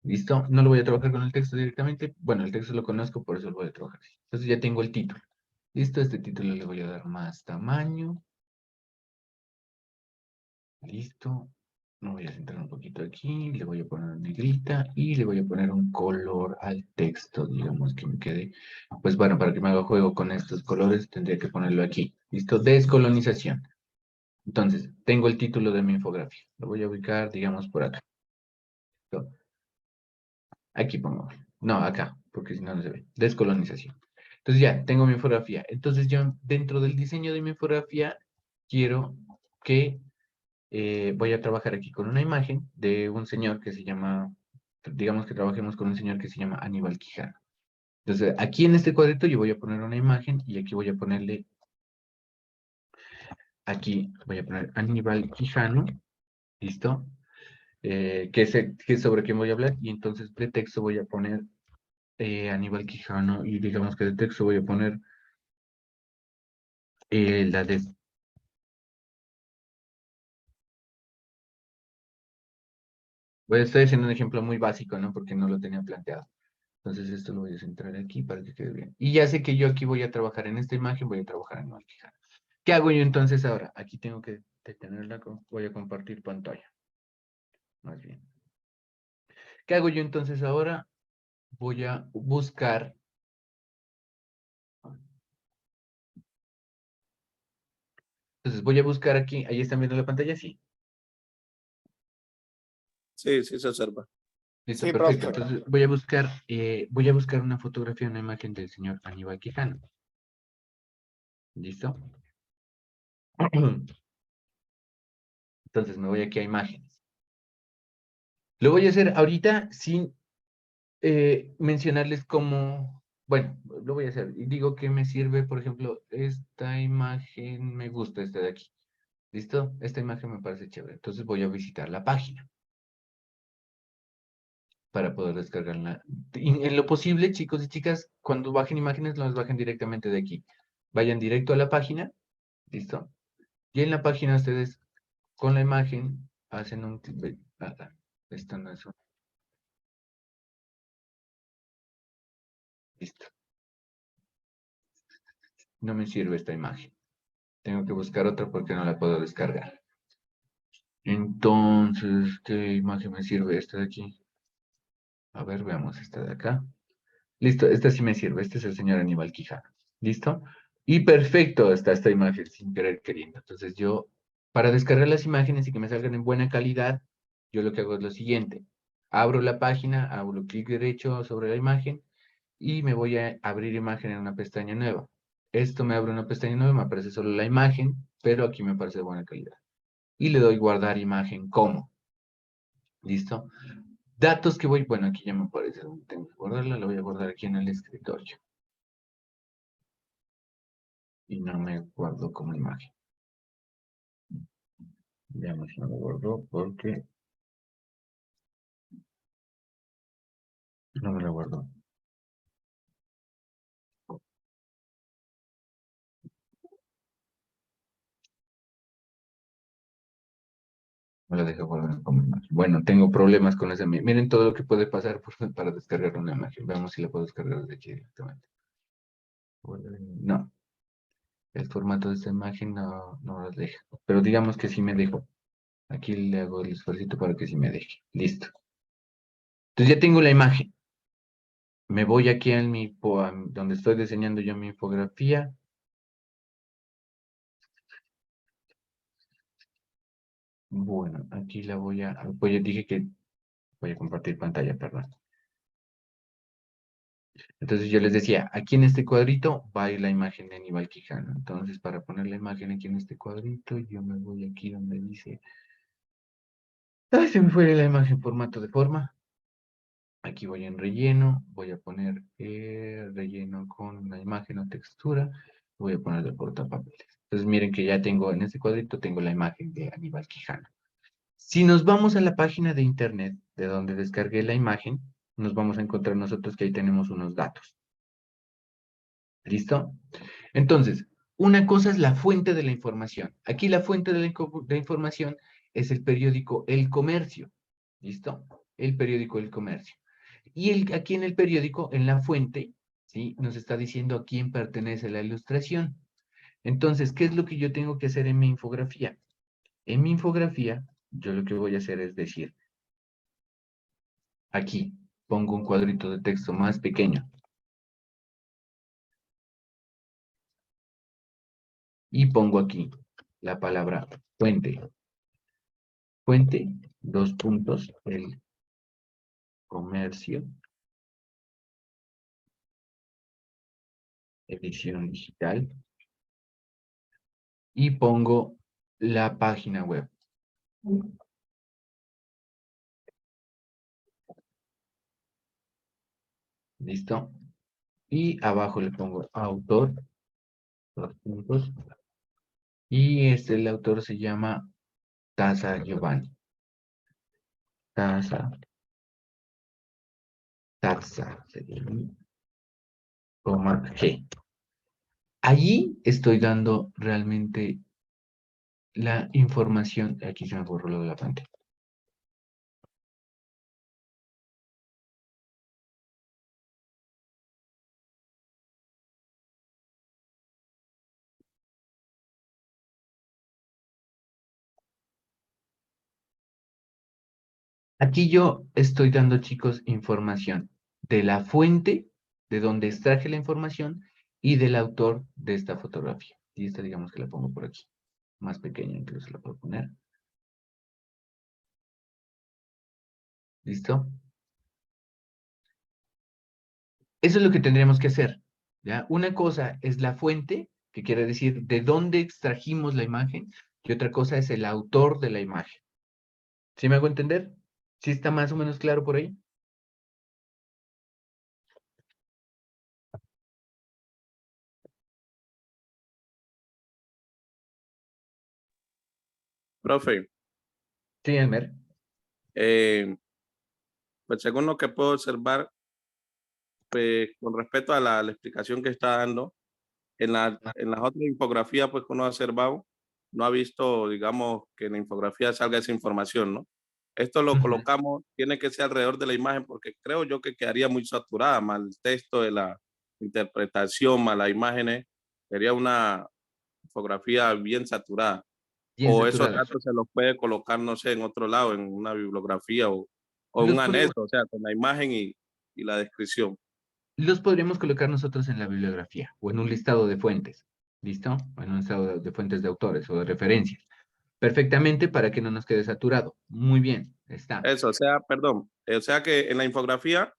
¿Listo? No lo voy a trabajar con el texto directamente. Bueno, el texto lo conozco, por eso lo voy a trabajar así. Entonces ya tengo el título. ¿Listo? Este título le voy a dar más tamaño. Listo. Me voy a centrar un poquito aquí. Le voy a poner negrita y le voy a poner un color al texto. Digamos que me quede. Pues bueno, para que me haga juego con estos colores tendría que ponerlo aquí. ¿Listo? Descolonización. Entonces, tengo el título de mi infografía. Lo voy a ubicar, digamos, por acá. ¿Listo? Aquí pongo. No, acá, porque si no, no se ve. Descolonización. Entonces ya, tengo mi infografía. Entonces yo, dentro del diseño de mi infografía, quiero que voy a trabajar aquí con una imagen de un señor que se llama, digamos que trabajemos con un señor que se llama Aníbal Quijano. Entonces, aquí en este cuadrito yo voy a poner una imagen y aquí voy a ponerle, aquí voy a poner Aníbal Quijano, ¿listo? que es sobre qué voy a hablar, y entonces de texto voy a poner Aníbal Quijano, y digamos que de texto voy a poner la de... Estoy haciendo un ejemplo muy básico, ¿no? Porque no lo tenía planteado. Entonces esto lo voy a centrar aquí para que quede bien. Y ya sé que yo aquí voy a trabajar en esta imagen, voy a trabajar en Aníbal Quijano. ¿Qué hago yo entonces ahora? Aquí tengo que detenerla, voy a compartir pantalla. Más bien. ¿Qué hago yo entonces ahora? Voy a buscar. Entonces voy a buscar aquí. ¿Ahí están viendo la pantalla? Sí. Sí, sí se observa. Listo, Sí, perfecto. profe. Entonces voy a buscar una fotografía, una imagen del señor Aníbal Quijano. ¿Listo? Entonces me voy aquí a imágenes. Lo voy a hacer ahorita sin mencionarles cómo, bueno, lo voy a hacer. Y digo que me sirve, por ejemplo, esta imagen, me gusta esta de aquí. ¿Listo? Esta imagen me parece chévere. Entonces voy a visitar la página para poder descargarla. En lo posible, chicos y chicas, cuando bajen imágenes, las bajen directamente de aquí. Vayan directo a la página. ¿Listo? Y en la página ustedes, con la imagen, hacen un... Esto no es un... Listo. No me sirve esta imagen. Tengo que buscar otra porque no la puedo descargar. Entonces, ¿qué imagen me sirve esta de aquí? A ver, veamos esta de acá. Listo, esta sí me sirve. Este es el señor Aníbal Quijano. ¿Listo? Y perfecto está esta imagen, sin querer queriendo. Entonces yo, para descargar las imágenes y que me salgan en buena calidad, yo lo que hago es lo siguiente. Abro la página, hago clic derecho sobre la imagen y me voy a abrir imagen en una pestaña nueva. Esto me abre una pestaña nueva, me aparece solo la imagen, pero aquí me aparece de buena calidad. Y le doy guardar imagen como. ¿Listo? Datos que voy, bueno, aquí ya me aparece donde tengo que guardarla, la voy a guardar aquí en el escritorio. Y no me guardo como imagen. Veamos si no lo guardo porque no me lo guardo. Me lo deja guardar como imagen. Bueno, tengo problemas con esa. Miren todo lo que puede pasar para descargar una imagen. Veamos si la puedo descargar desde aquí directamente. No. El formato de esta imagen no lo deja. Pero digamos que sí me dejo. Aquí le hago el esfuerzo para que sí me deje. Listo. Entonces ya tengo la imagen. Me voy aquí a donde estoy diseñando yo mi infografía. Bueno, aquí la pues ya dije que voy a compartir pantalla, perdón. Entonces yo les decía, aquí en este cuadrito va a ir la imagen de Aníbal Quijano. Entonces para poner la imagen aquí en este cuadrito, yo me voy aquí donde dice... ¡Ay, se me fue la imagen formato de forma! Aquí voy en relleno, voy a poner relleno con la imagen o textura, voy a poner de portapapeles. Entonces miren que ya tengo, en este cuadrito tengo la imagen de Aníbal Quijano. Si nos vamos a la página de internet de donde descargué la imagen, nos vamos a encontrar nosotros que ahí tenemos unos datos. ¿Listo? Entonces, una cosa es la fuente de la información. Aquí la fuente de la información es el periódico El Comercio. ¿Listo? El periódico El Comercio. Y aquí en el periódico, en la fuente, ¿sí? Nos está diciendo a quién pertenece la ilustración. Entonces, ¿qué es lo que yo tengo que hacer en mi infografía? En mi infografía, yo lo que voy a hacer es decir, aquí pongo un cuadrito de texto más pequeño. Y pongo aquí la palabra fuente. Fuente, dos puntos, el comercio, edición digital. Y pongo la página web. ¿Listo? Y abajo le pongo autor, dos puntos. Y el autor se llama Taza Giovanni. Taza. Taza. Sería coma G. Allí estoy dando realmente la información. Aquí se me borró lo de la pantalla. Aquí yo estoy dando, chicos, información de la fuente de donde extraje la información y del autor de esta fotografía. Y esta, digamos que la pongo por aquí. Más pequeña, incluso la puedo poner. ¿Listo? Eso es lo que tendríamos que hacer, ¿ya? Una cosa es la fuente, que quiere decir de dónde extrajimos la imagen, y otra cosa es el autor de la imagen. ¿Sí me hago entender? ¿Sí está más o menos claro por ahí? Profe, Sí, Elmer. pues según lo que puedo observar, pues con respecto a la explicación que está dando, en las otras infografías pues que uno ha observado, no ha visto, digamos, que en la infografía salga esa información, ¿no? Esto lo Ujú. colocamos, tiene que ser alrededor de la imagen porque creo yo que quedaría muy saturada, mal el texto de la interpretación, más las imágenes, sería una infografía bien saturada. Bien O esos saturada. datos se los puede colocar, no sé, en otro lado, en una bibliografía o en Los un anexo, podemos, o sea, con la imagen y la descripción. los podríamos colocar nosotros en la bibliografía o en un listado de fuentes. ¿Listo? O en un listado de fuentes de autores o de referencias. Perfectamente para que no nos quede saturado. Muy bien, está. Eso, o sea, perdón, o sea que en la infografía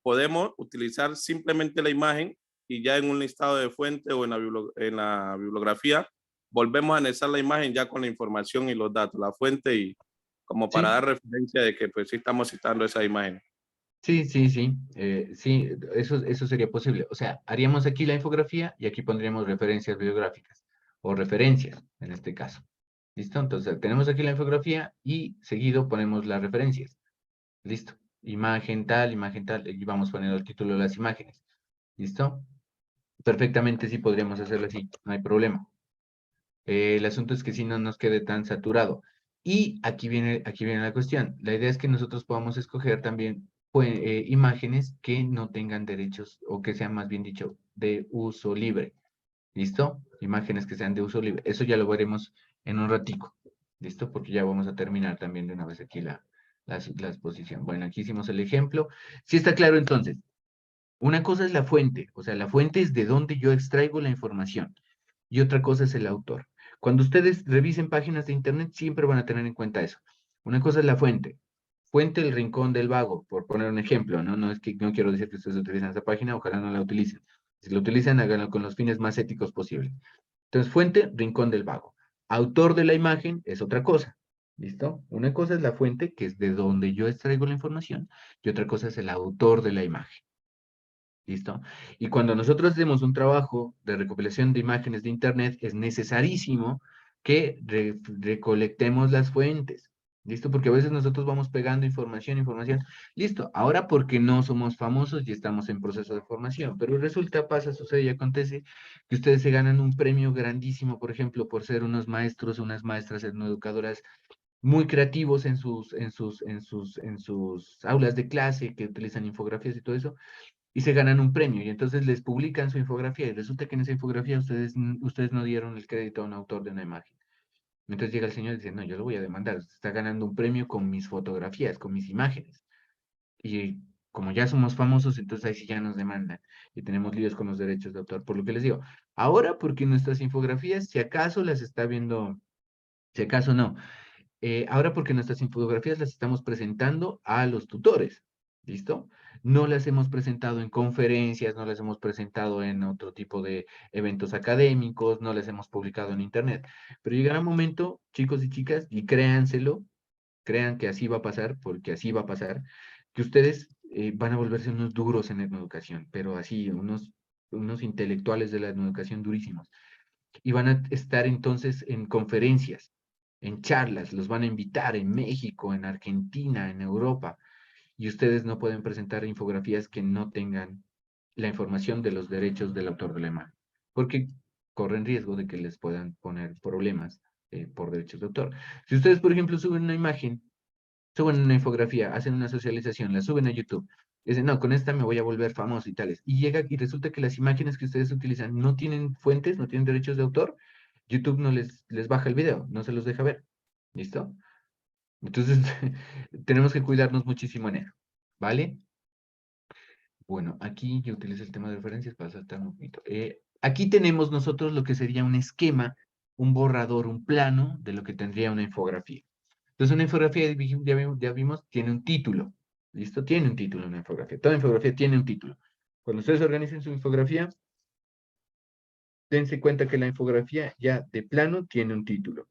podemos utilizar simplemente la imagen y ya en un listado de fuentes o en en la bibliografía volvemos a anexar la imagen ya con la información y los datos, la fuente y como para Sí, dar referencia de que pues sí estamos citando esa imagen. sí, sí, sí. Sí, eso sería posible. O sea, haríamos aquí la infografía y aquí pondríamos referencias bibliográficas o referencias en este caso. ¿Listo? Entonces, tenemos aquí la infografía y seguido ponemos las referencias. Listo. Imagen tal, y vamos poniendo el título de las imágenes. ¿Listo? Perfectamente sí podríamos hacerlo así, no hay problema. El asunto es que si no nos quede tan saturado. Y aquí viene la cuestión. La idea es que nosotros podamos escoger también pues, imágenes que no tengan derechos o que sean más bien dicho de uso libre. ¿Listo? Imágenes que sean de uso libre. Eso ya lo veremos en un ratico. ¿Listo? Porque ya vamos a terminar también de una vez aquí la exposición. Bueno, aquí hicimos el ejemplo. Sí está claro entonces. Una cosa es la fuente, o sea, la fuente es de donde yo extraigo la información y otra cosa es el autor. Cuando ustedes revisen páginas de internet, siempre van a tener en cuenta eso. Una cosa es la fuente. Fuente El Rincón del Vago, por poner un ejemplo, ¿no? No es que no quiero decir que ustedes utilizan esa página, ojalá no la utilicen. Si la utilizan, háganlo con los fines más éticos posibles. Entonces, fuente, Rincón del Vago. Autor de la imagen es otra cosa. ¿Listo? Una cosa es la fuente, que es de donde yo extraigo la información, y otra cosa es el autor de la imagen. ¿Listo? Y cuando nosotros hacemos un trabajo de recopilación de imágenes de Internet, es necesarísimo que recolectemos las fuentes. ¿Listo? Porque a veces nosotros vamos pegando información, información. Listo. Ahora porque no somos famosos y estamos en proceso de formación. Pero resulta, pasa, sucede y acontece que ustedes se ganan un premio grandísimo, por ejemplo, por ser unos maestros, unas maestras, educadoras muy creativos en sus aulas de clase, que utilizan infografías y todo eso y se ganan un premio y entonces les publican su infografía y resulta que en esa infografía ustedes no dieron el crédito a un autor de una imagen. Entonces llega el señor y dice, no, yo lo voy a demandar, usted está ganando un premio con mis fotografías, con mis imágenes. Y como ya somos famosos, entonces ahí sí ya nos demandan y tenemos líos con los derechos de autor. Por lo que les digo, ahora porque nuestras infografías, si acaso las está viendo, si acaso no, ahora porque nuestras infografías las estamos presentando a los tutores, ¿listo? No las hemos presentado en conferencias, no las hemos presentado en otro tipo de eventos académicos, no las hemos publicado en internet. Pero llegará un momento, chicos y chicas, y créanselo, crean que así va a pasar, porque así va a pasar, que ustedes van a volverse unos duros en la educación, pero así, unos intelectuales de la educación durísimos. Y van a estar entonces en conferencias en charlas, los van a invitar en México, en Argentina, en Europa, y ustedes no pueden presentar infografías que no tengan la información de los derechos del autor de la imagen, porque corren riesgo de que les puedan poner problemas por derechos de autor. Si ustedes, por ejemplo, suben una imagen, suben una infografía, hacen una socialización, la suben a YouTube, dicen, no, con esta me voy a volver famoso y tales, y llega y resulta que las imágenes que ustedes utilizan no tienen fuentes, no tienen derechos de autor, YouTube no les baja el video, no se los deja ver. ¿Listo? Entonces, tenemos que cuidarnos muchísimo en eso, ¿vale? Bueno, aquí yo utilizo el tema de referencias para saltar un poquito. Aquí tenemos nosotros lo que sería un esquema, un borrador, un plano de lo que tendría una infografía. Entonces, una infografía, ya vimos, tiene un título. ¿Listo? Tiene un título una infografía. Toda infografía tiene un título. Cuando ustedes organicen su infografía, dense cuenta que la infografía ya de plano tiene un título.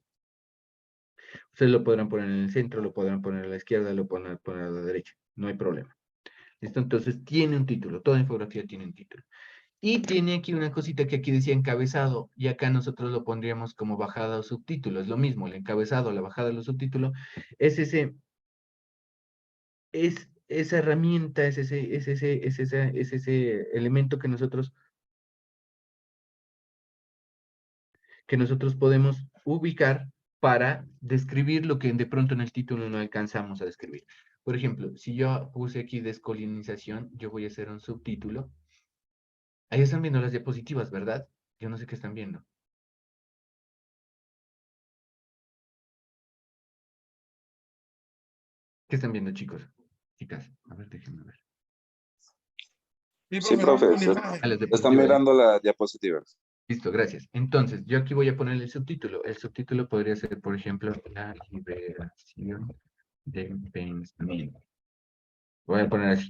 Ustedes lo podrán poner en el centro, lo podrán poner a la izquierda, lo podrán poner a la derecha. No hay problema. ¿Listo? Entonces tiene un título. Toda infografía tiene un título. Y tiene aquí una cosita que aquí decía encabezado, y acá nosotros lo pondríamos como bajada o subtítulo. Es lo mismo, el encabezado, la bajada o los subtítulos, es esa herramienta, es ese elemento que nosotros podemos ubicar para describir lo que de pronto en el título no alcanzamos a describir. Por ejemplo, si yo puse aquí descolonización, yo voy a hacer un subtítulo. Ahí están viendo las diapositivas, ¿verdad? Yo no sé qué están viendo. ¿Qué están viendo, chicos? Chicas, a ver, déjenme ver. Sí, profe, una imagen. A las Están diapositivas. mirando las diapositivas. Listo, gracias. Entonces, yo aquí voy a poner el subtítulo. El subtítulo podría ser, por ejemplo, la liberación del pensamiento. Voy a poner así.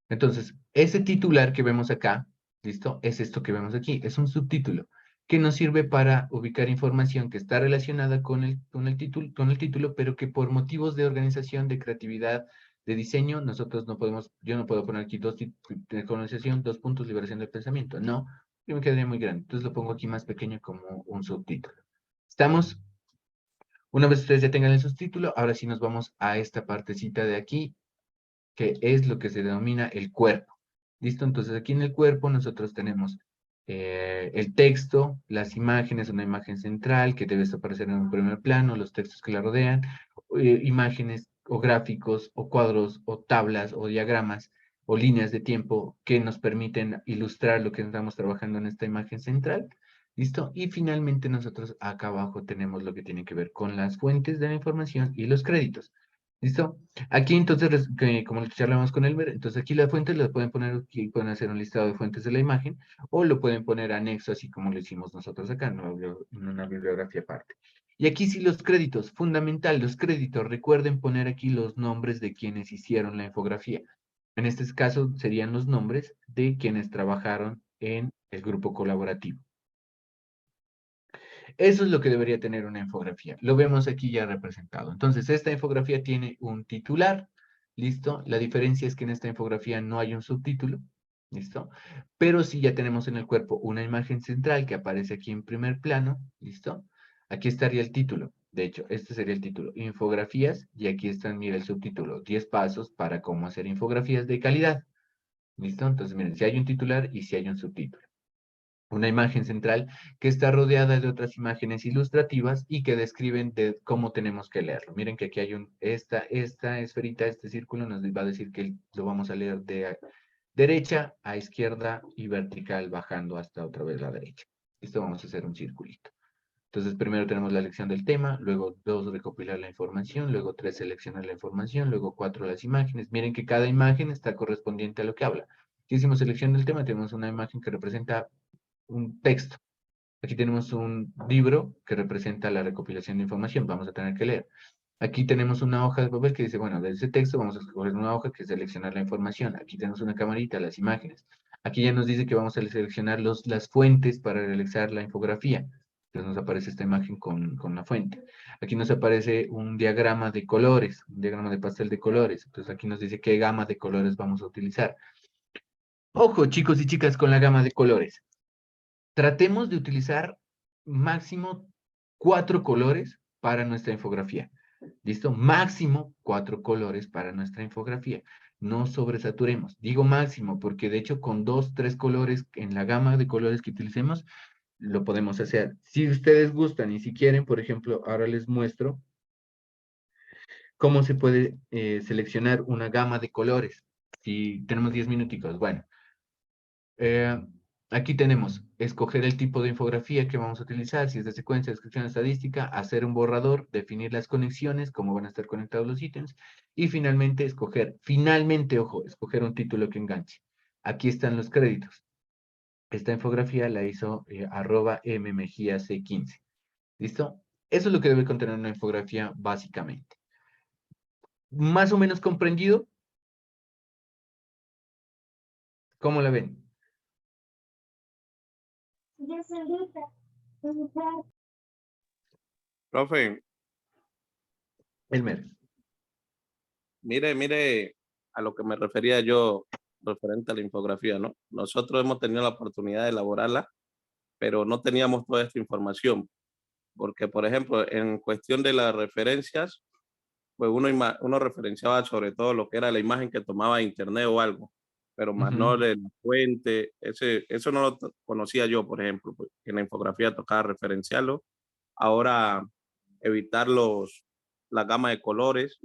Entonces, ese titular que vemos acá, ¿listo? Es esto que vemos aquí. Es un subtítulo que nos sirve para ubicar información que está relacionada con el título, pero que por motivos de organización, de creatividad, de diseño, nosotros no podemos, yo no puedo poner aquí colonización, 2 puntos, liberación del pensamiento. No, yo me quedaría muy grande. Entonces lo pongo aquí más pequeño como un subtítulo. ¿Estamos? Una vez ustedes ya tengan el subtítulo, ahora sí nos vamos a esta partecita de aquí, que es lo que se denomina el cuerpo. ¿Listo? Entonces aquí en el cuerpo nosotros tenemos el texto, las imágenes, una imagen central que debe aparecer en un primer plano, los textos que la rodean, imágenes o gráficos o cuadros o tablas o diagramas o líneas de tiempo que nos permiten ilustrar lo que estamos trabajando en esta imagen central. ¿Listo? Y finalmente nosotros acá abajo tenemos lo que tiene que ver con las fuentes de la información y los créditos. ¿Listo? Aquí entonces, como lo charlamos con Elmer, entonces aquí las fuentes las pueden poner, aquí pueden hacer un listado de fuentes de la imagen, o lo pueden poner anexo, así como lo hicimos nosotros acá, en una bibliografía aparte. Y aquí sí los créditos, fundamental, los créditos, recuerden poner aquí los nombres de quienes hicieron la infografía. En este caso serían los nombres de quienes trabajaron en el grupo colaborativo. Eso es lo que debería tener una infografía. Lo vemos aquí ya representado. Entonces, esta infografía tiene un titular, ¿listo? La diferencia es que en esta infografía no hay un subtítulo, ¿listo? Pero sí ya tenemos en el cuerpo una imagen central que aparece aquí en primer plano, ¿listo? Aquí estaría el título. De hecho, este sería el título, infografías, y aquí está, mira, el subtítulo, 10 pasos para cómo hacer infografías de calidad. ¿Listo? Entonces, miren, si hay un titular y si hay un subtítulo. Una imagen central que está rodeada de otras imágenes ilustrativas y que describen de cómo tenemos que leerlo. Miren que aquí hay esta esferita, este círculo nos va a decir que lo vamos a leer de derecha a izquierda y vertical bajando hasta otra vez la derecha. Esto vamos a hacer un circulito. Entonces primero tenemos la elección del tema, luego 2 recopilar la información, luego 3 seleccionar la información, luego 4 las imágenes. Miren que cada imagen está correspondiente a lo que habla. Si hicimos selección del tema, tenemos una imagen que representa un texto. Aquí tenemos un libro que representa la recopilación de información. Vamos a tener que leer. Aquí tenemos una hoja de papel que dice, bueno, de ese texto vamos a escoger una hoja que es seleccionar la información. Aquí tenemos una camarita, las imágenes. Aquí ya nos dice que vamos a seleccionar las fuentes para realizar la infografía. Entonces nos aparece esta imagen con la fuente. Aquí nos aparece un diagrama de colores, un diagrama de pastel de colores. Entonces aquí nos dice qué gama de colores vamos a utilizar. Ojo, chicos y chicas, con la gama de colores. Tratemos de utilizar máximo 4 colores para nuestra infografía. ¿Listo? Máximo 4 colores para nuestra infografía. No sobresaturemos. Digo máximo porque de hecho con 2, 3 colores en la gama de colores que utilicemos, lo podemos hacer. Si ustedes gustan y si quieren, por ejemplo, ahora les muestro cómo se puede seleccionar una gama de colores. Si tenemos 10 minuticos, bueno. Aquí tenemos escoger el tipo de infografía que vamos a utilizar, si es de secuencia, descripción estadística, hacer un borrador, definir las conexiones, cómo van a estar conectados los ítems, y finalmente escoger, ojo, escoger un título que enganche. Aquí están los créditos. Esta infografía la hizo @mmegiac15. ¿Listo? Eso es lo que debe contener una infografía básicamente. ¿Más o menos comprendido? ¿Cómo la ven? Profe, Elmer. mire a lo que me refería yo referente a la infografía, ¿no? Nosotros hemos tenido la oportunidad de elaborarla, pero no teníamos toda esta información, porque, por ejemplo, en cuestión de las referencias, pues uno referenciaba sobre todo lo que era la imagen que tomaba de internet o algo, pero más no de la fuente, eso no lo conocía yo, por ejemplo, pues, que en la infografía tocaba referenciarlo. Ahora evitar la gama de colores,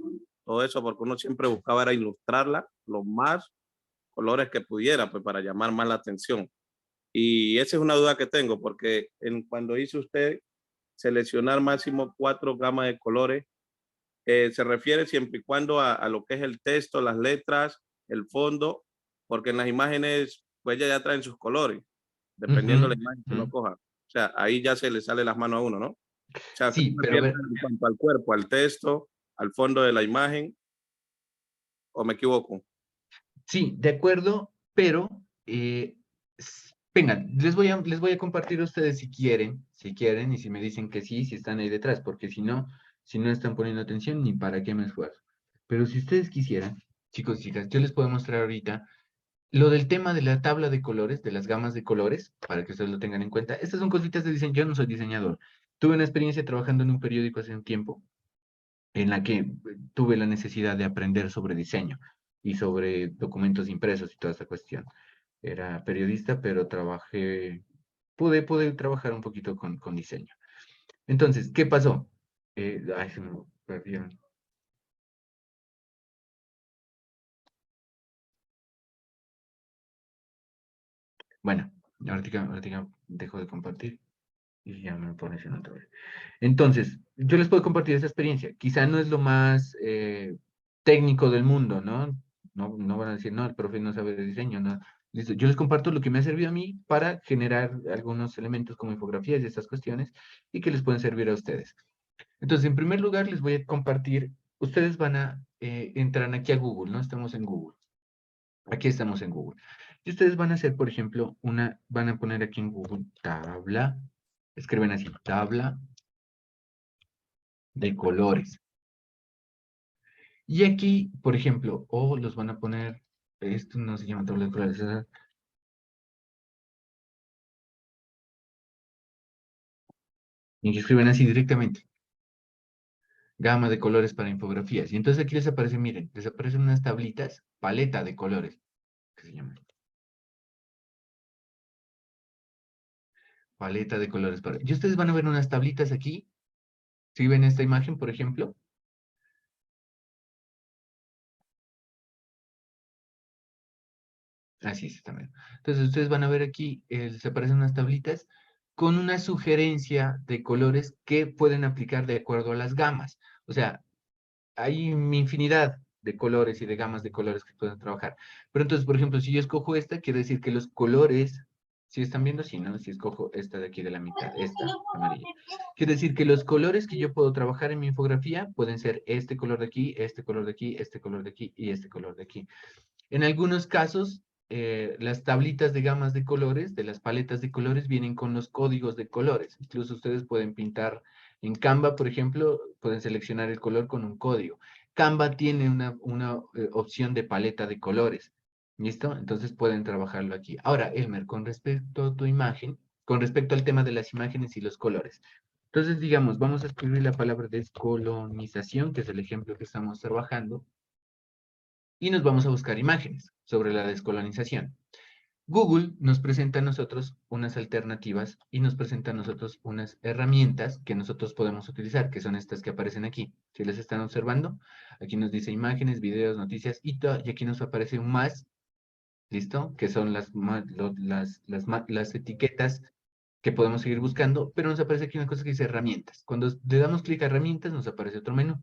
todo eso, porque uno siempre buscaba era ilustrarla los más colores que pudiera, pues para llamar más la atención. Y esa es una duda que tengo, porque cuando hizo usted seleccionar máximo 4 gamas de colores, se refiere siempre y cuando a lo que es el texto, las letras, el fondo, porque en las imágenes, pues ya traen sus colores, dependiendo de la imagen que uno coja. O sea, ahí ya se le sale las manos a uno, ¿no? O sea, ¿se Sí, pero refiere en cuanto al cuerpo, al texto, al fondo de la imagen, o me equivoco? sí, de acuerdo, pero vengan, les voy a compartir a ustedes si quieren, y si me dicen que sí, si están ahí detrás, porque si no están poniendo atención, ni para qué me esfuerzo. Pero si ustedes quisieran, chicos y chicas, yo les puedo mostrar ahorita lo del tema de la tabla de colores, de las gamas de colores, para que ustedes lo tengan en cuenta. Estas son cositas de diseño, yo no soy diseñador. Tuve una experiencia trabajando en un periódico hace un tiempo, en la que tuve la necesidad de aprender sobre diseño y sobre documentos impresos y toda esa cuestión. Era periodista, pero pude trabajar un poquito con diseño. Entonces, ¿qué pasó? Ay, se me perdieron. Bueno, ahorita dejo de compartir y ya me pones en otra vez. Entonces, yo les puedo compartir esa experiencia. Quizá no es lo más técnico del mundo, ¿no? No van a decir, no, el profe no sabe de diseño, no. Listo. Yo les comparto lo que me ha servido a mí para generar algunos elementos como infografías y estas cuestiones y que les pueden servir a ustedes. Entonces, en primer lugar, les voy a compartir, ustedes van a entrar aquí a Google, ¿no? Estamos en Google. Aquí estamos en Google. Y ustedes van a hacer, por ejemplo, van a poner aquí en Google tabla, escriben así, tabla de colores. Y aquí, por ejemplo, los van a poner, esto no se llama tabla de colores, y que escriben así directamente. Gama de colores para infografías. Y entonces aquí les aparece, miren, les aparecen unas tablitas, paleta de colores, que se llaman. Paleta de colores para... Y ustedes van a ver unas tablitas aquí. ¿Sí ven esta imagen, por ejemplo? Así es, también. Entonces ustedes van a ver aquí, se aparecen unas tablitas con una sugerencia de colores que pueden aplicar de acuerdo a las gamas. O sea, hay una infinidad de colores y de gamas de colores que pueden trabajar. Pero entonces, por ejemplo, si yo escojo esta, quiere decir que los colores, si están viendo, sí, ¿no? Si escojo esta de aquí de la mitad, esta amarilla. Quiere decir que los colores que yo puedo trabajar en mi infografía pueden ser este color de aquí, este color de aquí, este color de aquí y este color de aquí. En algunos casos, las tablitas de gamas de colores, de las paletas de colores, vienen con los códigos de colores. Incluso ustedes pueden pintar en Canva, por ejemplo, pueden seleccionar el color con un código. Canva tiene una opción de paleta de colores. ¿Listo? Entonces pueden trabajarlo aquí. Ahora, Elmer, con respecto a tu imagen, con respecto al tema de las imágenes y los colores, Entonces, digamos, vamos a escribir la palabra descolonización, que es el ejemplo que estamos trabajando, y nos vamos a buscar imágenes sobre la descolonización. Google nos presenta a nosotros unas alternativas y nos presenta a nosotros unas herramientas que nosotros podemos utilizar, que son estas que aparecen aquí. Si las están observando, aquí nos dice imágenes, videos, noticias, y aquí nos aparece un más, ¿listo? Que son las etiquetas que podemos seguir buscando, pero nos aparece aquí una cosa que dice herramientas. Cuando le damos clic a herramientas, nos aparece otro menú,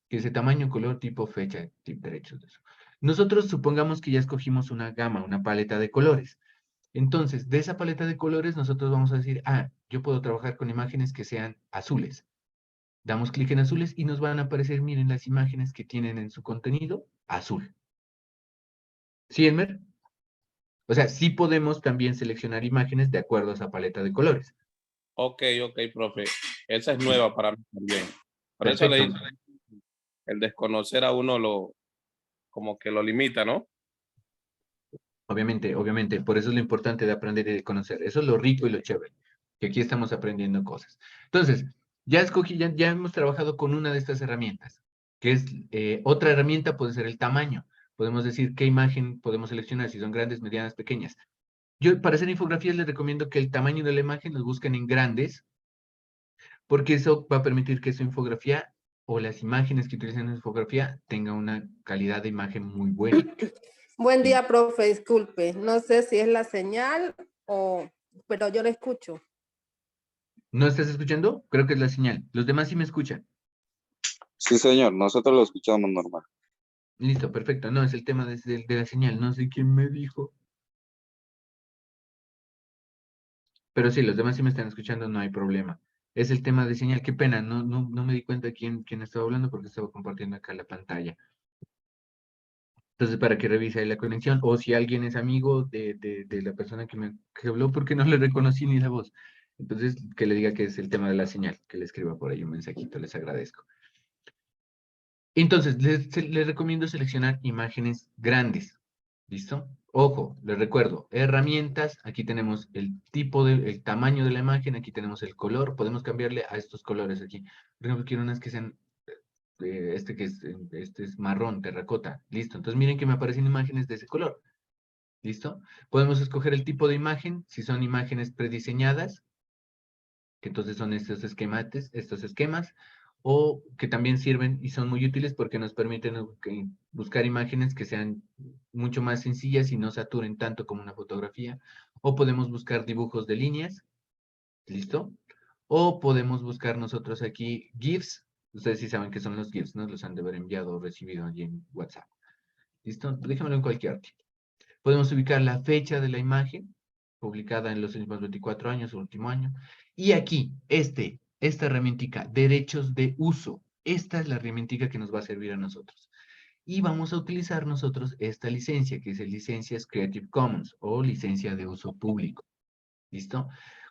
que dice tamaño, color, tipo, fecha, tipo, derechos de eso. Nosotros supongamos que ya escogimos una gama, una paleta de colores. Entonces, de esa paleta de colores, nosotros vamos a decir, yo puedo trabajar con imágenes que sean azules. Damos clic en azules y nos van a aparecer, miren, las imágenes que tienen en su contenido azul. ¿Sí, Elmer? O sea, sí podemos también seleccionar imágenes de acuerdo a esa paleta de colores. Ok, profe. Esa es nueva para mí también. Por eso le Perfecto. digo, el desconocer a uno como que lo limita, ¿no? Obviamente, por eso es lo importante de aprender y de conocer. Eso es lo rico y lo chévere, que aquí estamos aprendiendo cosas. Entonces, ya escogí, ya hemos trabajado con una de estas herramientas, que es otra herramienta puede ser el tamaño. Podemos decir qué imagen podemos seleccionar, si son grandes, medianas, pequeñas. Yo para hacer infografías les recomiendo que el tamaño de la imagen los busquen en grandes, porque eso va a permitir que su infografía o las imágenes que utilicen en su infografía tenga una calidad de imagen muy buena. Buen día, profe, disculpe. No sé si es la señal pero yo le escucho. ¿No estás escuchando? Creo que es la señal. Los demás sí me escuchan. Sí, señor, nosotros lo escuchamos normal. Listo, perfecto. No, es el tema de la señal. No sé quién me dijo. Pero sí, los demás sí me están escuchando, no hay problema. Es el tema de señal. Qué pena, no me di cuenta quién estaba hablando porque estaba compartiendo acá la pantalla. Entonces, para que revise ahí la conexión, o si alguien es amigo de la persona que habló, porque no le reconocí ni la voz. Entonces, que le diga que es el tema de la señal, que le escriba por ahí un mensajito, les agradezco. Entonces, les recomiendo seleccionar imágenes grandes, ¿listo? Ojo, les recuerdo, herramientas, aquí tenemos el tamaño de la imagen, aquí tenemos el color, podemos cambiarle a estos colores aquí. Por ejemplo, quiero unas que sean, este es marrón, terracota, listo. Entonces miren que me aparecen imágenes de ese color, ¿listo? Podemos escoger el tipo de imagen, si son imágenes prediseñadas, que entonces son estos esquemas, o que también sirven y son muy útiles porque nos permiten buscar imágenes que sean mucho más sencillas y no saturen tanto como una fotografía, o podemos buscar dibujos de líneas, ¿listo? O podemos buscar nosotros aquí GIFs, ustedes sí saben qué son los GIFs, ¿no? Los han de haber enviado o recibido allí en WhatsApp, ¿listo? Déjamelo en cualquier artículo. Podemos ubicar la fecha de la imagen, publicada en los últimos 24 años, o último año. Y aquí, esta herramientica, derechos de uso. Esta es la herramientica que nos va a servir a nosotros. Y vamos a utilizar nosotros esta licencia, que es el licencias Creative Commons, o licencia de uso público. ¿Listo?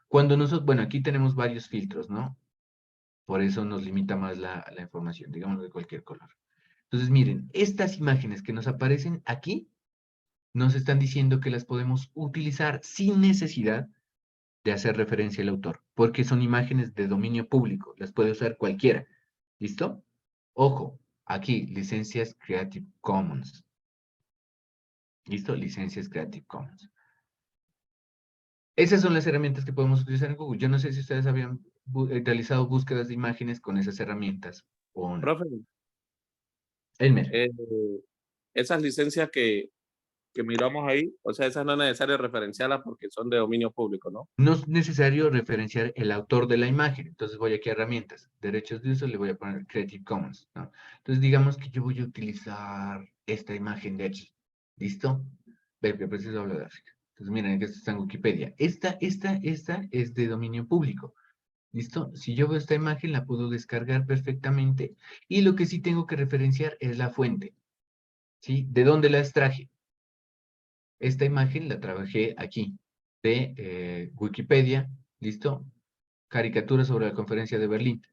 Cuando nosotros, bueno, aquí tenemos varios filtros, ¿no? Por eso nos limita más la información, digamos de cualquier color. Entonces, miren, estas imágenes que nos aparecen aquí, nos están diciendo que las podemos utilizar sin necesidad de hacer referencia al autor, porque son imágenes de dominio público, las puede usar cualquiera. ¿Listo? Ojo, aquí, licencias Creative Commons. ¿Listo? Licencias Creative Commons. Esas son las herramientas que podemos utilizar en Google. Yo no sé si ustedes habían realizado búsquedas de imágenes con esas herramientas o no. Profe, Elmer. esas licencias que miramos ahí, o sea, esas no es necesario referenciarlas porque son de dominio público, ¿no? No es necesario referenciar el autor de la imagen. Entonces voy aquí a herramientas, derechos de uso, le voy a poner Creative Commons, ¿no? Entonces digamos que yo voy a utilizar esta imagen de aquí. ¿Listo? Ve que preciso hablar de África. Entonces miren que esto está en Wikipedia. Esta es de dominio público. ¿Listo? Si yo veo esta imagen la puedo descargar perfectamente y lo que sí tengo que referenciar es la fuente. ¿Sí? ¿De dónde la extraje? Esta imagen la trabajé aquí, de Wikipedia, ¿listo? Caricatura sobre la conferencia de Berlín.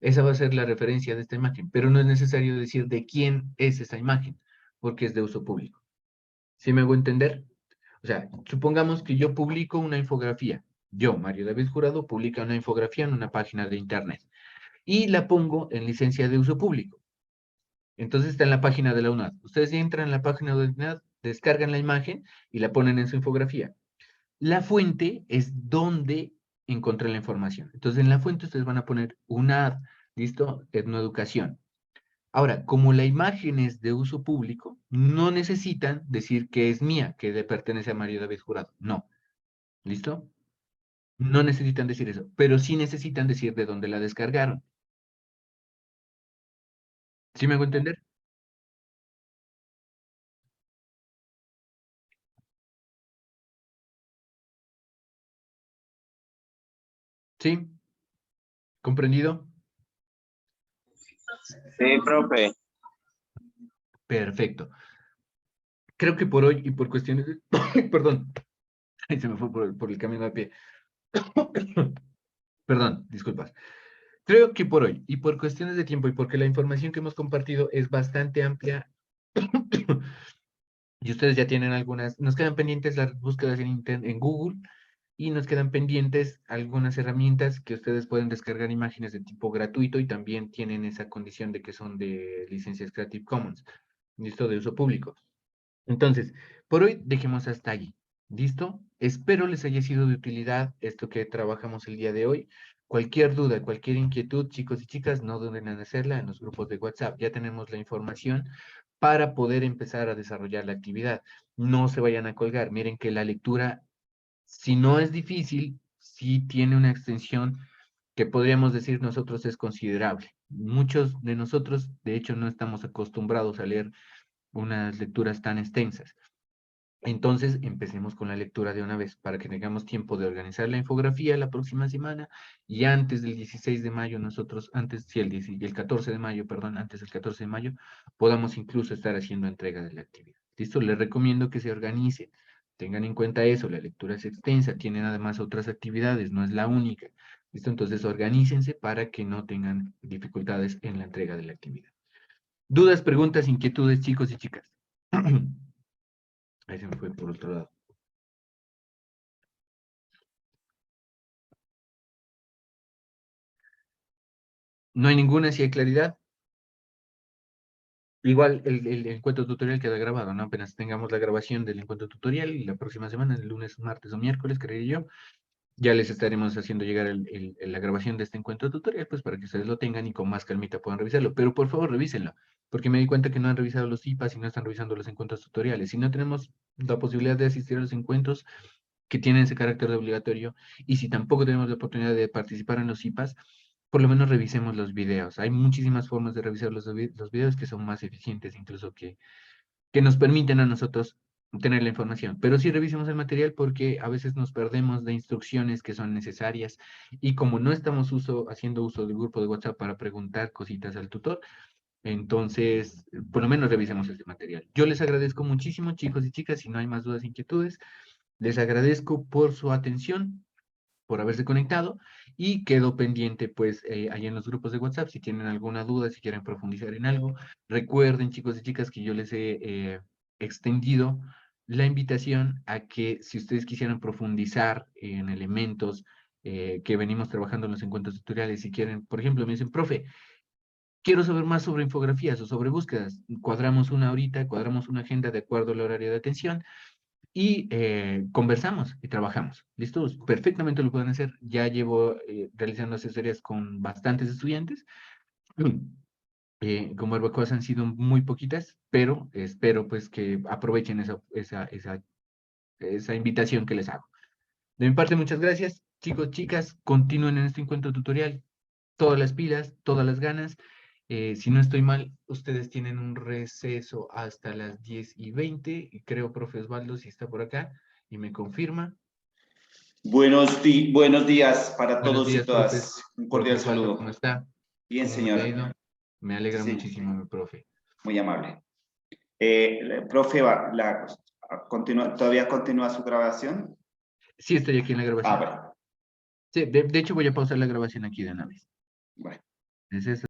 Esa va a ser la referencia de esta imagen, pero no es necesario decir de quién es esa imagen, porque es de uso público. ¿Sí me hago entender? O sea, supongamos que yo publico una infografía, Yo, Mario David Jurado, publico una infografía en una página de internet y la pongo en licencia de uso público. Entonces está en la página de la UNAD. Ustedes entran en la página de la UNAD, descargan la imagen y la ponen en su infografía. La fuente es donde encontré la información. Entonces en la fuente ustedes van a poner UNAD, ¿listo? Etnoeducación. Ahora, como la imagen es de uso público, no necesitan decir que es mía, que le pertenece a Mario David Jurado. No. ¿Listo? No necesitan decir eso, pero sí necesitan decir de dónde la descargaron. ¿Sí me hago entender? ¿Sí? ¿Comprendido? Sí, profe. Perfecto. Creo que por hoy y por cuestiones de... Perdón. Ay, se me fue por el camino a pie. Perdón, disculpas. Creo que por hoy y por cuestiones de tiempo y porque la información que hemos compartido es bastante amplia y ustedes ya tienen algunas, nos quedan pendientes las búsquedas en Google y nos quedan pendientes algunas herramientas que ustedes pueden descargar imágenes de tipo gratuito y también tienen esa condición de que son de licencias Creative Commons, listo, de uso público. Entonces, por hoy dejemos hasta allí. ¿Listo? Espero les haya sido de utilidad esto que trabajamos el día de hoy. Cualquier duda, cualquier inquietud, chicos y chicas, no duden en hacerla en los grupos de WhatsApp. Ya tenemos la información para poder empezar a desarrollar la actividad. No se vayan a colgar. Miren que la lectura, si no es difícil, sí tiene una extensión que podríamos decir nosotros es considerable. Muchos de nosotros, de hecho, no estamos acostumbrados a leer unas lecturas tan extensas. Entonces, empecemos con la lectura de una vez para que tengamos tiempo de organizar la infografía la próxima semana y antes del 16 de mayo nosotros, antes, sí, el 14 de mayo, perdón, antes del 14 de mayo, podamos incluso estar haciendo entrega de la actividad. ¿Listo? Les recomiendo que se organicen. Tengan en cuenta eso, la lectura es extensa, tienen además otras actividades, no es la única. ¿Listo? Entonces, organícense para que no tengan dificultades en la entrega de la actividad. Dudas, preguntas, inquietudes, chicos y chicas. Ahí se me fue por otro lado. No hay ninguna, si hay claridad. Igual el encuentro tutorial queda grabado, ¿no? Apenas tengamos la grabación del encuentro tutorial y la próxima semana, el lunes, martes o miércoles, creería yo, ya les estaremos haciendo llegar la grabación de este encuentro tutorial, pues para que ustedes lo tengan y con más calmita puedan revisarlo. Pero por favor, revísenlo, porque me di cuenta que no han revisado los IPAs y no están revisando los encuentros tutoriales. Si no tenemos la posibilidad de asistir a los encuentros que tienen ese carácter de obligatorio, y si tampoco tenemos la oportunidad de participar en los IPAs, por lo menos revisemos los videos. Hay muchísimas formas de revisar los videos que son más eficientes, incluso que nos permiten a nosotros tener la información. Pero sí revisemos el material porque a veces nos perdemos de instrucciones que son necesarias y como no estamos haciendo uso del grupo de WhatsApp para preguntar cositas al tutor, entonces por lo menos revisemos este material. Yo les agradezco muchísimo, chicos y chicas, si no hay más dudas, inquietudes, les agradezco por su atención, por haberse conectado y quedo pendiente pues ahí en los grupos de WhatsApp si tienen alguna duda, si quieren profundizar en algo. Recuerden, chicos y chicas, que yo les he extendido la invitación a que si ustedes quisieran profundizar en elementos que venimos trabajando en los encuentros tutoriales, si quieren, por ejemplo, me dicen, profe, quiero saber más sobre infografías o sobre búsquedas, cuadramos una horita, cuadramos una agenda de acuerdo al horario de atención y conversamos y trabajamos. ¿Listos? Perfectamente lo pueden hacer. Ya llevo realizando asesorías con bastantes estudiantes. Como barbacoas han sido muy poquitas, pero espero pues que aprovechen esa invitación que les hago. De mi parte, muchas gracias. Chicos, chicas, continúen en este encuentro tutorial. Todas las pilas, todas las ganas. Si no estoy mal, ustedes tienen un receso hasta las 10:20. Y creo, profe Osvaldo, si está por acá y me confirma. Buenos días para Buenos todos días, y todas. profes. Un cordial Profe Osvaldo, saludo. ¿cómo está? Bien, ¿Cómo le ha ido? señor. Me alegra Sí. muchísimo, mi profe. Muy amable. Profe, ¿todavía continúa su grabación? Sí, estoy aquí en la grabación. Bueno. Sí, de hecho voy a pausar la grabación aquí de una vez. Bueno. Es eso.